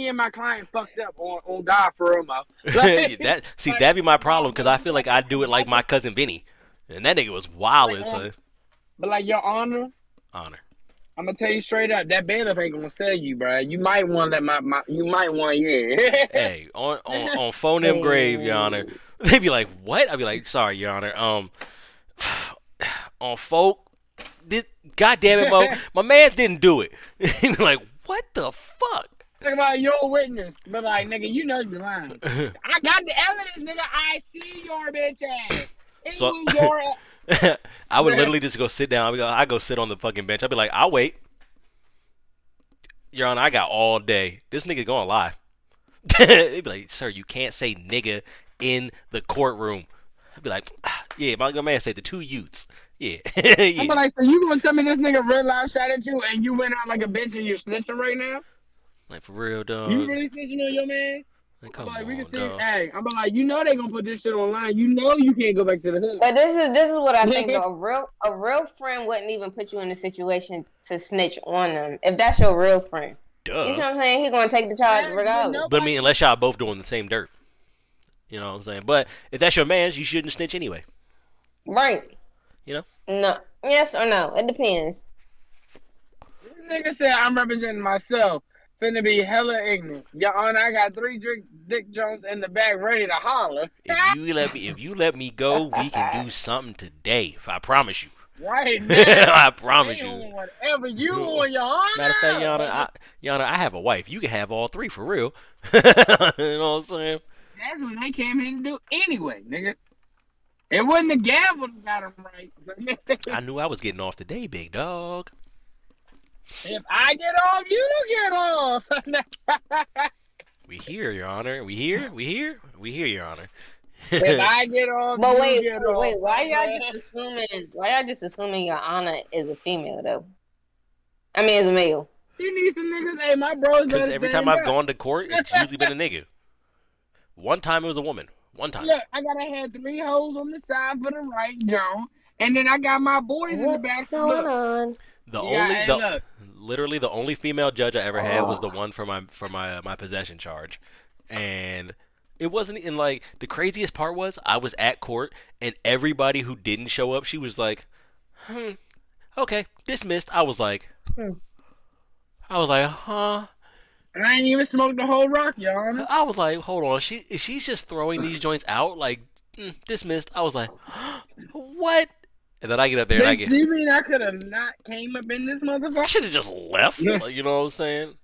and my client fucked up on God for real, That'd be my problem because I feel like I'd do it like my cousin Benny, and that nigga was wild, son. But like, Your Honor. I'm gonna tell you straight up, that bailiff ain't gonna sell you, bro. You might want that you might want Hey, on phone them grave, Your Honor. They be like, what? I'd be like, sorry, Your Honor. On folk, God damn it, Mo, my man didn't do it. He be like, what the fuck? Talk about your witness, but like, nigga, you know you're lying. I got the evidence, nigga. I see your bitch ass. It was your. I would literally just go sit down. I go sit on the fucking bench. I'd be like, I'll wait. Your Honor, I got all day. This nigga gonna lie. They'd be like, sir, you can't say nigga in the courtroom. I'd be like, yeah, my man said the two youths. Yeah. Yeah. I'm like, so you gonna tell me this nigga real loud shot at you and you went out like a bitch and you're snitching right now? Like, for real, dog. You really snitching on your man? Like, come like, on, we can see, dog. hey, I'm like, you know they gonna put this shit online. You know you can't go back to the hood. But this is what I think. Though. A real friend wouldn't even put you in a situation to snitch on them if that's your real friend. Duh. You know what I'm saying? He's gonna take the charge regardless. But I mean, unless y'all both doing the same dirt. You know what I'm saying? But if that's your man's, you shouldn't snitch anyway. Right. You know? No. Yes or no? It depends. This nigga said I'm representing myself. Finna be hella ignorant. Your Honor, I got 3 Dick Jones in the back ready to holler. If you let me go, we can do something today. I promise you. Right now. I promise you. Whatever you want, Your Honor. Matter of fact, Your Honor, I have a wife. You can have all 3 for real. You know what I'm saying? That's what they came here to do anyway, nigga. It wasn't the gavel that got him right. I knew I was getting off today, big dog. If I get off, you don't get off. We here, Your Honor. We here, Your Honor. If I get off, But you get off. wait, why y'all just assuming Your Honor is a female though? I mean, is a male. You need some niggas. Hey, my bros. Because every time I've gone to court, it's usually been a nigga. One time it was a woman. One time. Look, I gotta have 3 hoes on the side for the right, Joan, and then I got my boys in the back. Going on? Literally the only female judge I ever had was the one for my possession charge, and it wasn't in like the craziest part was I was at court and everybody who didn't show up, she was like, okay, dismissed. I was like, huh? And I ain't even smoked the whole rock, Your Honor. I was like, hold on, she's just throwing these joints out like dismissed. I was like, what? And then I get up there and I get. Do you mean I could have not came up in this motherfucker? I should have just left. Like, you know what I'm saying?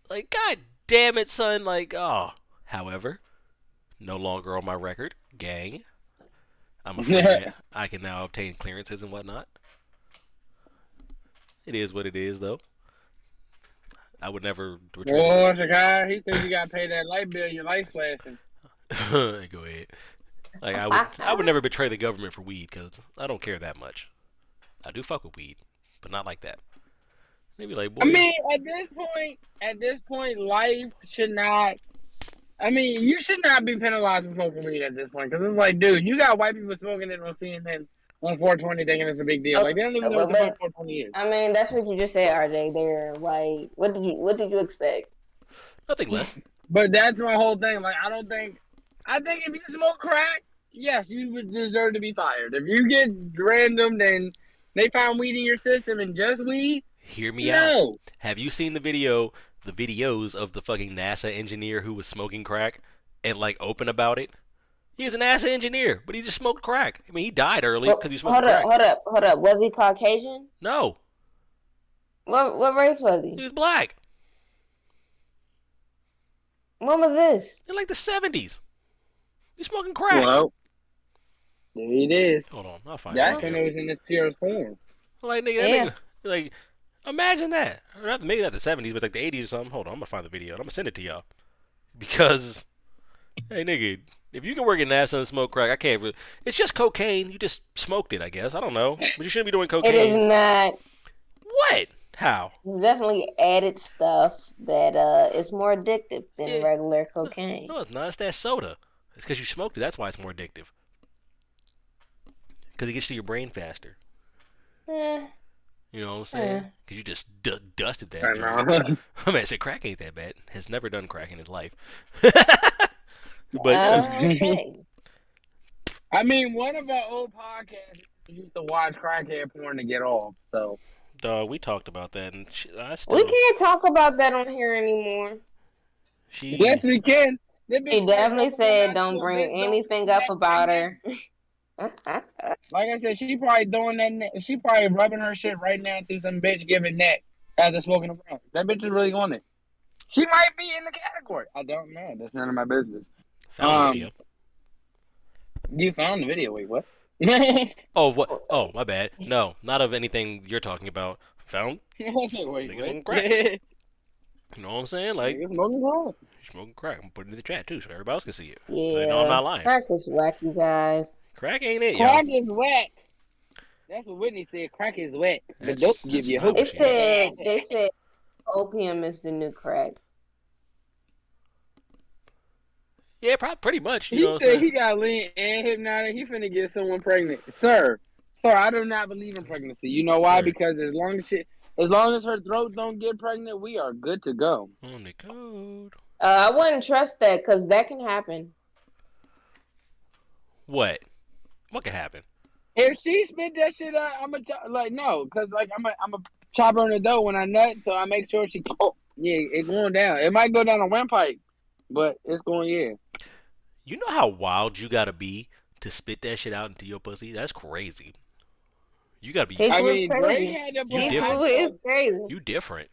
Like, god damn it, son. Like, oh. However, no longer on my record, gang. I'm a free man. I can now obtain clearances and whatnot. It is what it is, though. I would never return. Oh, Chicago, he said you gotta pay that light bill. Your light flashing. Go ahead. Like I would never betray the government for weed because I don't care that much. I do fuck with weed, but not like that. They be like, I boy, mean, at this point, life should not. I mean, you should not be penalized for smoking weed at this point because it's like, dude, you got white people smoking it on CNN on 420 thinking it's a big deal. Like they don't even know what the fuck 420 is. I mean, that's what you just said, RJ. They're white. What did you expect? nothing less. But that's my whole thing. Like, I think if you smoke crack, yes, you would deserve to be fired. If you get random, then they found weed in your system and just weed. Hear me out. No. Have you seen the videos of the fucking NASA engineer who was smoking crack and like open about it? He was a NASA engineer, but he just smoked crack. I mean, he died early Well, because he smoked crack. hold up. Was he Caucasian? No, What race was he he? was black. When was this? In like the 70s. He's smoking crack. Well, there it is. Hold on, I'll find That's it. when it was in its purest form. Like, nigga, that Yeah. nigga, like, imagine that. Or not, maybe not the 70s, but like the 80s or something. Hold on, I'm gonna find the video and I'm gonna send it to y'all. Because, hey, nigga, if you can work at NASA and smoke crack, I can't. It's just cocaine. You just smoked it, I guess. I don't know. But you shouldn't be doing It is cocaine. not. What? How? It's definitely added stuff that is more addictive than Yeah. regular cocaine. No, it's not. It's that soda. It's because you smoked it. That's why it's more addictive. Because it gets to your brain faster. Eh, You know what I'm saying? Yeah. Because you just dusted that. I joint. know. I mean, I said crack ain't that bad. Has never done crack in his life. But yeah. okay. I mean, one of our old podcasts used to watch crackhead porn to get off. So Dog, we talked about that, and I still. We can't talk about that on here anymore. She, yes, we can. She definitely said don't bring anything up about her. Like I said, she probably doing that. She probably rubbing her shit right now through some bitch giving neck after smoking a crack. That bitch is really on it. She might be in the category. I don't know. That's none of my business. found the video. You found the video. Wait, what? Oh, what? Oh, my bad. No, not of anything you're talking about. Found Wait, Nigga don't what? crack. You know what I'm saying? Like, Nigga smoking crack. smoking crack. I'm putting it in the chat, too, so everybody else can see it. Yeah. So they know I'm not lying. Crack is whack, you guys. Crack ain't it, y'all. Crack is whack. That's what Whitney said. Crack is whack. The That's- dope give you that's hope. not what They said opium is the new crack. Yeah, pretty much. You He know what I'm said saying? he got lean and hypnotic. He finna get someone pregnant, sir. I do not believe in pregnancy. You know why? Sir. Because as long as her throat don't get pregnant, we are good to go. On the code. I wouldn't trust that because that can happen. What? What could happen? If she spit that shit out, I'm no, cause like I'm a chop her in the dough when I nut, so I make sure she. Oh, yeah, it's going down. It might go down a windpipe, but it's going. Yeah. You know how wild you gotta be to spit that shit out into your pussy? That's crazy. You gotta be. People I is mean, Drake crazy. had to You put different. hot People is sauce. crazy. You different.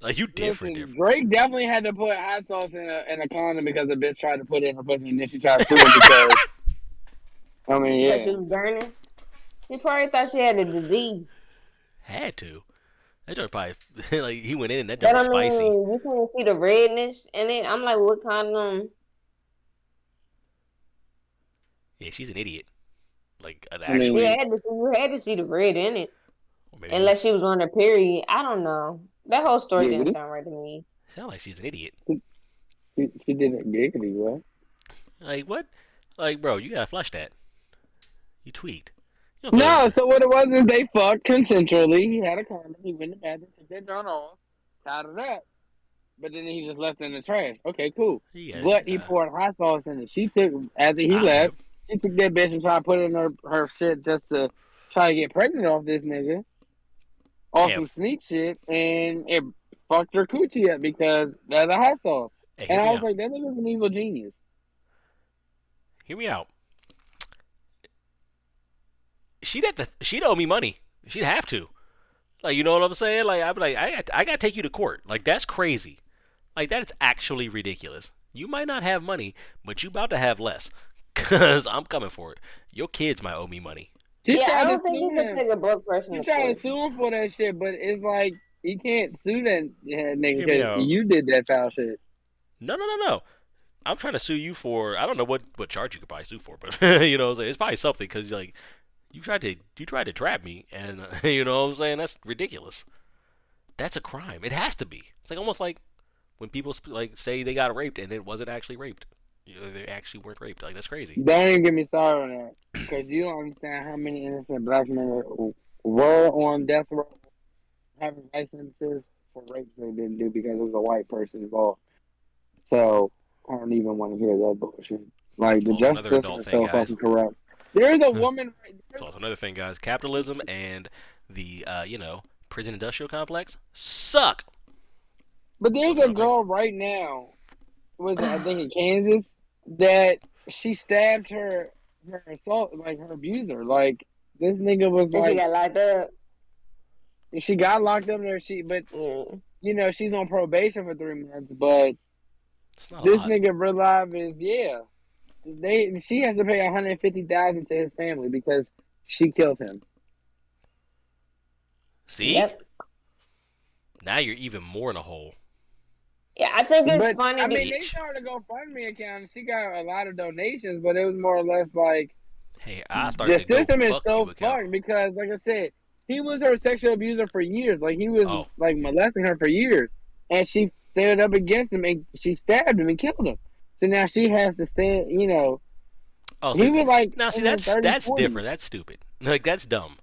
Like, you different. Listen, Drake definitely had to put hot sauce in a condom because a bitch tried to put it in her pussy and then she tried to sue him because. I mean, Because she yeah. was burning. She probably thought she had a disease. Had to. That joint probably like he went in and that But joint I was mean, spicy. you can see the redness in it. I'm like, what condom? Yeah, she's an idiot. Like an I mean, actual. You had to see the red in it. Or maybe Unless she was on her period. I don't know. That whole story Yeah. didn't sound right to me. sound like she's an idiot. she did it giggity, what? Like what? Like, bro, you gotta flush that. You tweaked. You don't No, throw so what it was is they fucked consensually. He had a condom. He went in the bathroom, took that joint off, tied it up, but then he just left it in the trash. Okay, cool. Yeah, But he poured hot sauce in it. She took after he Ah, left. She took that bitch and tried to put it in her shit just to try to get pregnant off this nigga. Off Damn. some sneak shit, and it fucked her coochie up because of the hot sauce. Hey, And hear I me was out. like, that nigga's an evil genius. Hear me out. She'd owe me money. She'd have to. Like, you know what I'm saying? Like, I'd be like, I gotta take you to court. Like, that's crazy. Like, that is actually ridiculous. You might not have money, but you about to have less. Cause I'm coming for it. Your kids might owe me money. She Yeah, I tried to don't think sue you can him. take a broke person She to tried to court. sue him for that shit, but it's like he can't sue that nigga Hear me out. because you did that foul shit. No. I'm trying to sue you for, I don't know what charge you could probably sue for, but you know what I'm saying? It's probably something because like you tried to trap me, and you know what I'm saying? That's ridiculous. That's a crime. It has to be. It's like almost like when people like say they got raped and it wasn't actually raped. You know, they actually weren't raped. Like that's crazy. Don't even get me started on that. Because you don't understand how many innocent black men were on death row having life sentences for rapes they didn't do because it was a white person involved. So I don't even want to hear that bullshit. Like It's the also justice another system adult is thing, so guys. fucking corrupt. There is a woman right It's there. also another thing, guys. Capitalism and the prison industrial complex suck. But there's Those are a real things. girl right now, was it, I think in Kansas, that she stabbed her assault, like her abuser. Like this nigga was And she like, got locked up. she got locked up there. But Yeah. you know she's on probation for 3 months. But It's not a this lot. nigga real life is she has to pay $150,000 to his family because she killed him. See? Yep. Now you're even more in a hole. Yeah, I think it's But funny. I mean, they Bitch. started a GoFundMe account. And she got a lot of donations, but it was more or less like Hey, I the started to go system is fuck you so account. fucked because, like I said, he was her sexual abuser for years. Like he was Oh. like molesting her for years, and she stood up against him and she stabbed him and killed him. So now she has to stand. You know, Oh, he see, was like now see in his 30s, that's 40s. different. That's stupid. Like that's dumb.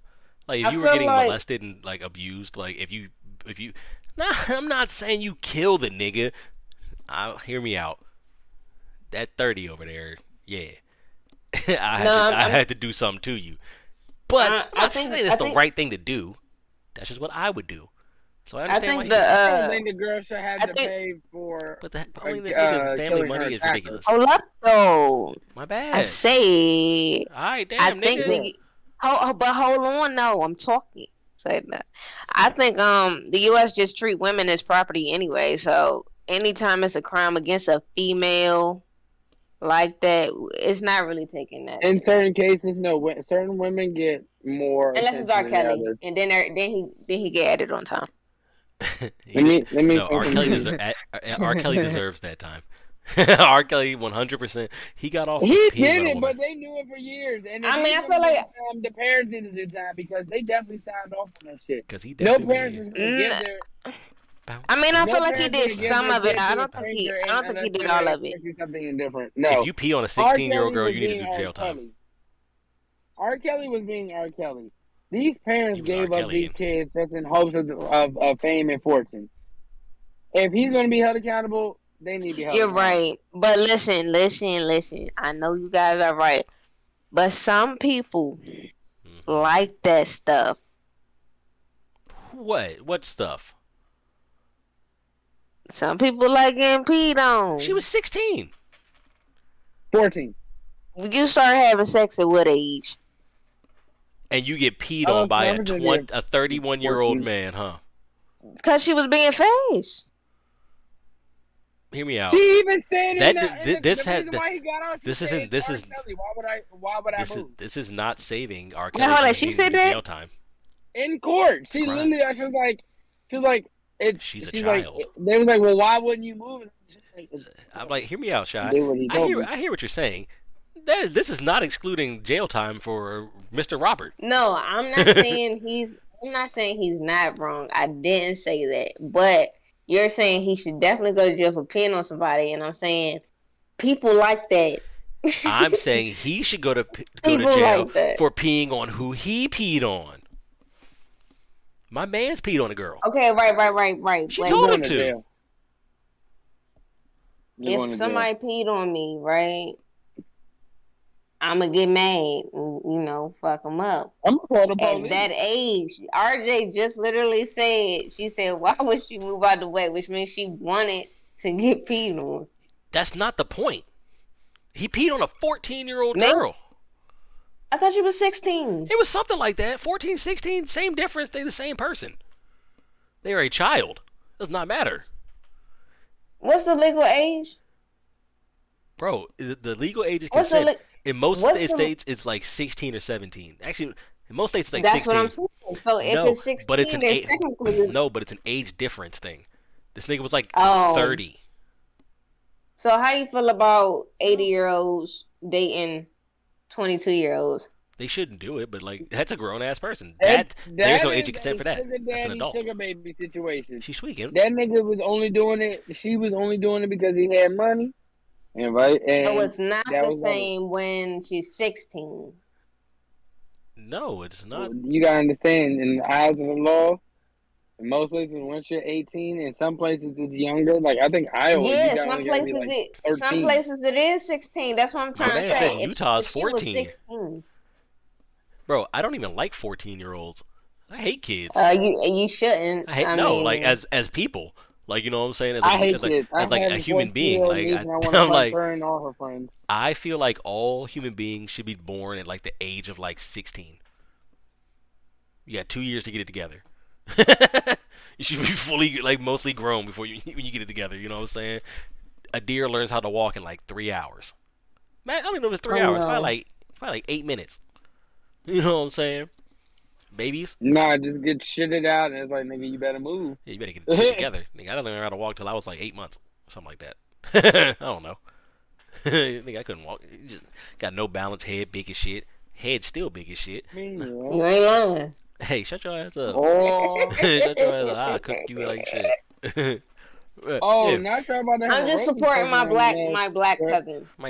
Like if I you were feel getting like molested and like abused, like if you, nah, I'm not saying you kill the nigga. Hear me out. That 30 over there, yeah, I no, had to I I'm had to do something to you. But I'm I not think saying I it's the think right thing to do. That's just what I would do. So I I understand why think she did the it. I don't think the girl should have I to think pay for But pulling this nigga family killing her money is attacker. ridiculous. hold up though. My I bad. say All right, I damn think nigga. Yeah. but hold on, no, I'm talking. Say that. I think the U.S. just treat women as property anyway. So anytime it's a crime against a female like that, it's not really taken that In certain serious. cases, no. Certain women get more Unless it's attention R. than the Kelly, others. and then he get added on time. Let me No, say something. R. Kelly deserves that time. R. Kelly 100%. He got off for He peeing did on a it, woman but they knew it for years. And if I he's mean, I gonna feel get like the time, the parents needed the time because they definitely signed off on that shit. because he No definitely parents made is gonna give mm, their I bounce mean, I bounce. feel no like he parents did gonna give some their of it. kid I to a don't think stranger I and don't think he unless did all they're of it. expecting something different. If No. you pee on a R. 16-year-old Kelly girl, was you need to being do R. jail time. Kelly. R. Kelly was being R. Kelly. These He parents was R. gave up Kelly. these kids just in hopes of fame and fortune. If he's gonna be held accountable, they need to be held You're accountable. right, but listen. I know you guys are right, but some people Hmm. like that stuff. What? What stuff? Some people like getting peed She on. was 16, 14. You start having sex at what age? and you get peed I on was by never gonna a be 31-year-old 14. man, huh? Because she was being fast. Hear me out. She even said That the reason why he got out. She this said isn't it's this R. is Kelly. Why would I move? this is not saving R. Now Kelly hold from on, she needing to said do that. jail time. In court, It's a she crime. literally she was like it. She's a She's like child. they was like, well, why wouldn't you move? She's like, I'm like, hear me out, Shy. did what he told me. I hear what you're saying. This is not excluding jail time for Mr. Robert. No, I'm not saying he's. I'm not saying he's not wrong. I didn't say that, but you're saying he should definitely go to jail for peeing on somebody, and I'm saying people like that. I'm saying he should go to People jail like that. for peeing on who he peed on. My man's peed on a girl. Okay, right. She But You're told him going to to. jail. You're going if to jail. somebody peed on me, right, I'ma get mad. And, fuck them up. I'm gonna call the At police. that age, RJ just literally said, she said, why would she move out the way? Which means she wanted to get peed on. That's not the point. He peed on a 14-year-old Maybe, girl. I thought she was 16. It was something like that. 14, 16, same difference. They're the same person. They are a child. Does not matter. What's the legal age? Bro, the legal age is What's the consent. In most what's the states, it's like 16 or 17. Actually, in most states, it's like That's what 16. I'm saying. So if No, it's but it's 16, an then age. technically, No, but it's an age difference thing. This nigga was like oh. 30. So how you feel about 80-year-olds dating 22-year-olds? They shouldn't do it, but like that's a grown ass person. That There's that no age is of consent a for that. sugar That's an daddy, adult. sugar baby situation. She's tweaking. That nigga was only doing it. She was only doing it because he had money, and right, So and it's not that the was all. same when she's 16. No, it's not. You gotta understand, in the eyes of the law, in most places, once you're 18, in some places it's younger. Like I think Iowa, you Yeah, got only gotta be like some 13. places it is 16. That's what I'm My trying to man said say. Utah is If she was 14. 16, Bro, I don't even like 14-year-olds. I hate kids. you shouldn't. I hate I no, like mean, as people. Like you know what I'm saying? I hate kids. I As like have a a human 14 being. year old Like niece, I, and I want to I'm punch like her and all her friends. I feel like all human beings should be born at like the age of like 16. You got 2 years to get it together. You should be fully like mostly grown before you when you get it together. You know what I'm saying? A deer learns how to walk in like 3 hours. Man, I don't even know if it's three oh hours. no. Probably like 8 minutes. You know what I'm saying? Babies, Nah, just get shitted out, and it's like, nigga, you better move. yeah, you better get shit together. Nigga, I didn't learn how to walk till I was like 8 months, something like that. I don't know. Nigga, I couldn't walk. You just got no balance. Head big as shit. Head still big as shit. Yeah. You ain't lying. Hey, shut your ass up. Oh, Shut your ass up. I'll cook you like shit. oh, Yeah, not sure about that. I'm just supporting my black cousin, my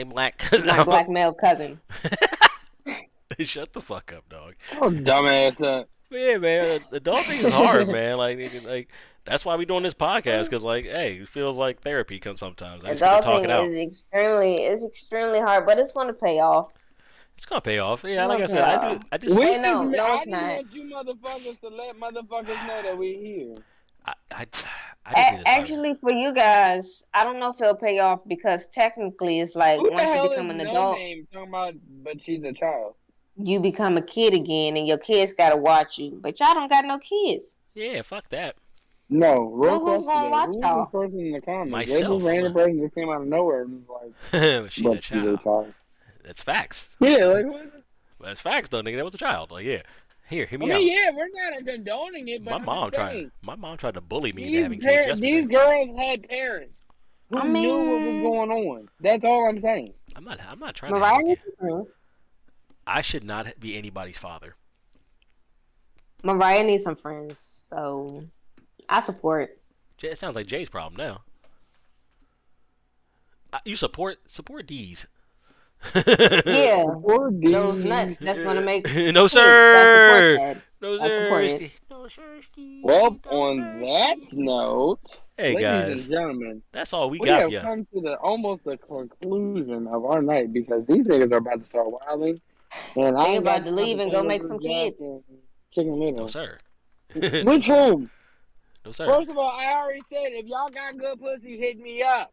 black cousin. my black male cousin. Shut the fuck up, dog. Oh, dumbass. Yeah, man. Adulting is hard, man. Like that's why we doing this podcast, because like, hey, it feels like therapy comes sometimes. I just get to talk it Adulting out. is extremely hard, but it's going to pay off. It's gonna pay off. Yeah, It's like gonna I pay said, off. I just, Wait, no, I it's just not. want you motherfuckers to let motherfuckers know that we here. I just need to start. Actually, for you guys, I don't know if it'll pay off because technically, it's like Who the once you hell become is an no adult, name talking about? But she's a child. you become a kid again, and your kids gotta watch you. But y'all don't got no kids, Yeah, fuck that. No, real so who's question gonna though. watch Who is this y'all? person in the comments? Myself. This random person just came out of nowhere and was like, She's a but she's a child. child. That's facts. Yeah, like what? That's facts though, nigga. That was a child. Like, yeah. Here, hear I me out. mean, yeah, we're not condoning it, but My I'm mom just saying. my mom tried to bully me into having kids These yesterday. girls had parents who I knew what was mean, going on. That's all I'm saying. I'm not trying to have Mariah a needs kid. some friends. I should not be anybody's father. Mariah needs some friends, so I support. It sounds like Jay's problem now. You support D's. Yeah, Poor those D. nuts. That's gonna make No kids. sir. I support that. No I support sir. it. No sir. Well, on that note, Hey ladies and guys, gentlemen, that's all we we got have for you. come to almost the conclusion of our night because these niggas are about to start wilding, and I They ain't got about to time leave and play go no make Blue some Jack kids. and Chicken No Little. sir. Which home? No sir. First of all, I already said if y'all got good pussy, hit me up.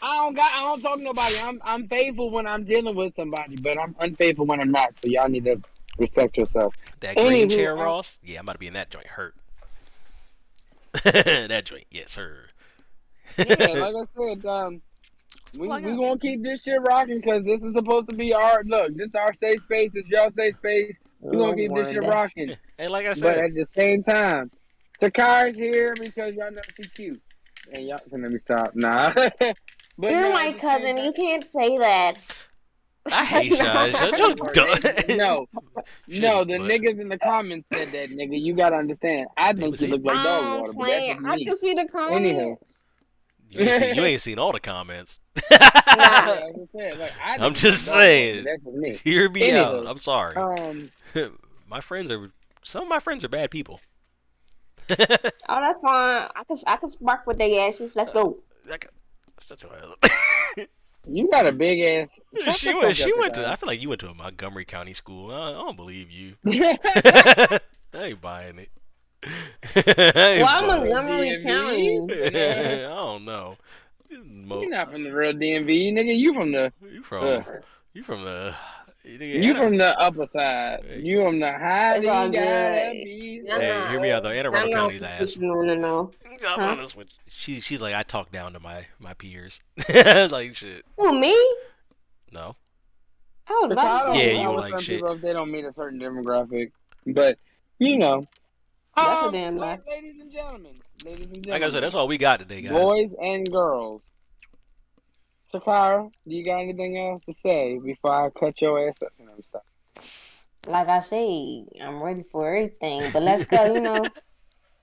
I don't talk to nobody. I'm faithful when I'm dealing with somebody, but I'm unfaithful when I'm not. So y'all need to respect yourself. That green Anywho, chair, Ross. Yeah, I'm about to be in that joint. Hurt. That joint. Yes, sir. yeah, like I said, we gonna keep this shit rocking because this is supposed to be our look. This is our safe space. It's y'all safe space. We gonna keep this shit rocking. And like I But said, at the same time, Takara's here because y'all know she's cute. And y'all, so let me stop. Nah. But You're no, my at the same cousin. time- You can't say that. I hate Shy. Shut your No, Shit, no, the but niggas in the comments said that, nigga. You gotta understand. I think was you look hating. like dog I'm water, but that's playing. just I me. can see the Anywho. comments. You ain't seen all the comments. Nah. Yeah, as I said, like, I I'm think just you look like dog water, saying. but that's just me. Hear me Anywho, out. I'm sorry. Some of my friends are bad people. Oh, that's fine. I can spark with their asses. Let's go. Shut your ass up. you got a big ass. Shut She the went. fuck She up, went to. Takara. I feel like you went to a Montgomery County school. I don't believe you. I ain't buying it. I ain't Why buying it. Montgomery DMV? County? I don't know. You're not from the real DMV, nigga. You from the. You from the. You from the upper side. Hey. You from the high. It's all You good. gotta be. Hey, hear me out though. Anne Arundel I'm not County's ass. suspicious to know. Huh? She's like, I talk down to my peers. Like shit. Who, me? No. Oh, But I don't Yeah, hang you out with like some shit. people if they don't meet a certain demographic. But you know. That's a damn lie. Ladies and gentlemen. Like I said, that's all we got today, guys. Boys and girls. Takara, do you got anything else to say before I cut your ass up? No, stop. Like I say, I'm ready for everything. But let's go,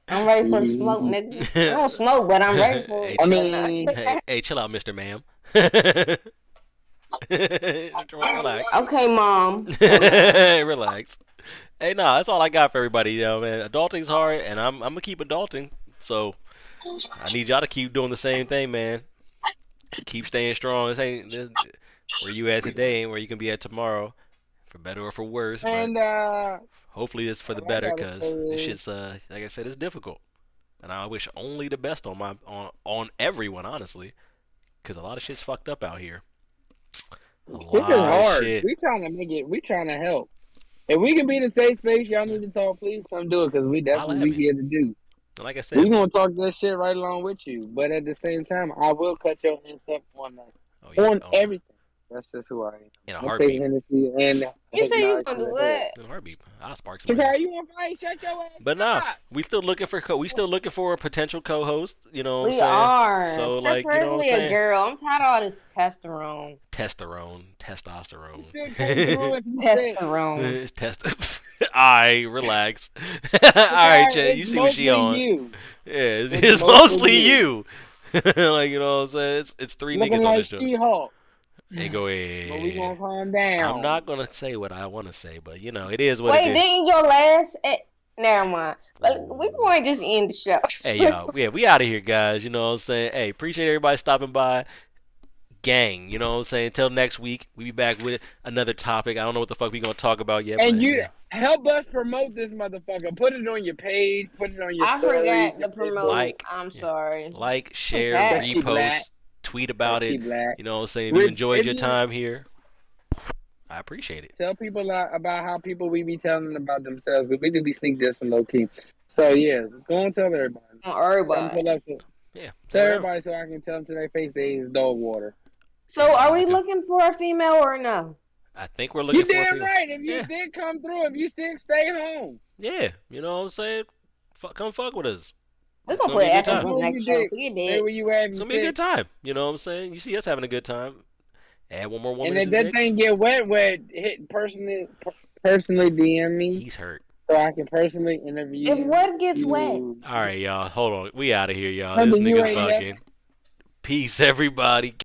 I'm ready for the smoke, nigga. I don't smoke, but I'm ready for Hey, it. I But no. mean, hey, chill out, Mr. Ma'am. Relax. Okay, mom. But no. Relax. Hey, nah, that's all I got for everybody, man. Adulting's hard, and I'm gonna keep adulting. So I need y'all to keep doing the same thing, man. Keep staying strong. Where you at today ain't where you can be at tomorrow, for better or for worse. But and hopefully it's for the all I better, gotta say cause this is, shit's like I said, it's difficult, and I wish only the best on everyone, honestly, cause a lot of shit's fucked up out here. A this is lot of hard. shit. We trying to make it. We trying to help. If we can be the safe space, y'all need to talk. Please come do it because that's Holla what at we me. here to do. And like I We said, gonna talk that shit right along with you, but at the same time, I will cut your insect oh yeah, on everything. That's just who I am. in a I take heartbeat. Hennessy and You say you hypnotic gonna to do the head. what? In a heartbeat. I'll spark some Chikai, shit. you on fire? Shut your ass But nah, up. we still looking for a potential co-host. You know what I'm We saying? are. So like, you know what I'm Preferably a saying? girl. I'm tired of all this testosterone. You Testosterone. still come through if you sick. Testosterone. Test. Alright, relax. Alright, Chikai, Chet, you it's see what she mostly on? you. Yeah, It's it's mostly mostly you. you. Like, you know what I'm saying? It's three Looking niggas on like this show. She-Hulk. Hey, go But we ahead. gonna calm I'm down. not gonna say what I want to say, but you know, it is what it Wait, is. didn't your last? Never mind. But we Ooh. going to just end the show. Hey, y'all. Yeah, we out of here, guys. You know what I'm saying? Hey, appreciate everybody stopping by. Gang, you know what I'm saying? Until next week, we be back with another topic. I don't know what the fuck we gonna talk about yet, And but you yeah. help us promote this motherfucker. Put it on your page. Put it on your I stories, forgot your to Facebook. promote. Like, I'm yeah, sorry. like, I'm share, Cause tired. she black. repost, tweet Cause about she it. black. You know what I'm saying? If you enjoyed If your you time here, I appreciate it. tell people about how people we be telling about themselves, because we do be sneak this from low key. So yeah, go and tell everybody. Tell them Everybody. pull up Yeah, say tell whatever. everybody so I can tell them to their face they is dog water. So, are we Monica, looking for a female or no? I think we're looking You for a damn few. right. If you Yeah, did come through, if you sick, stay home. yeah. You know what I'm saying? Come fuck with us. We're It's gonna gonna put be a good F on time. the Come next you show. did. Forget Stay that. where you at It's and gonna be a good sick. time. You know what I'm saying? You see us having a good time. Add one more And woman if in the that mix. thing get wet, hit personally DM me He's hurt. so I can personally If interview what gets wet? you. All right, y'all. Hold on. We out of here, y'all. This Something you nigga's ain't never bugging. Peace, everybody.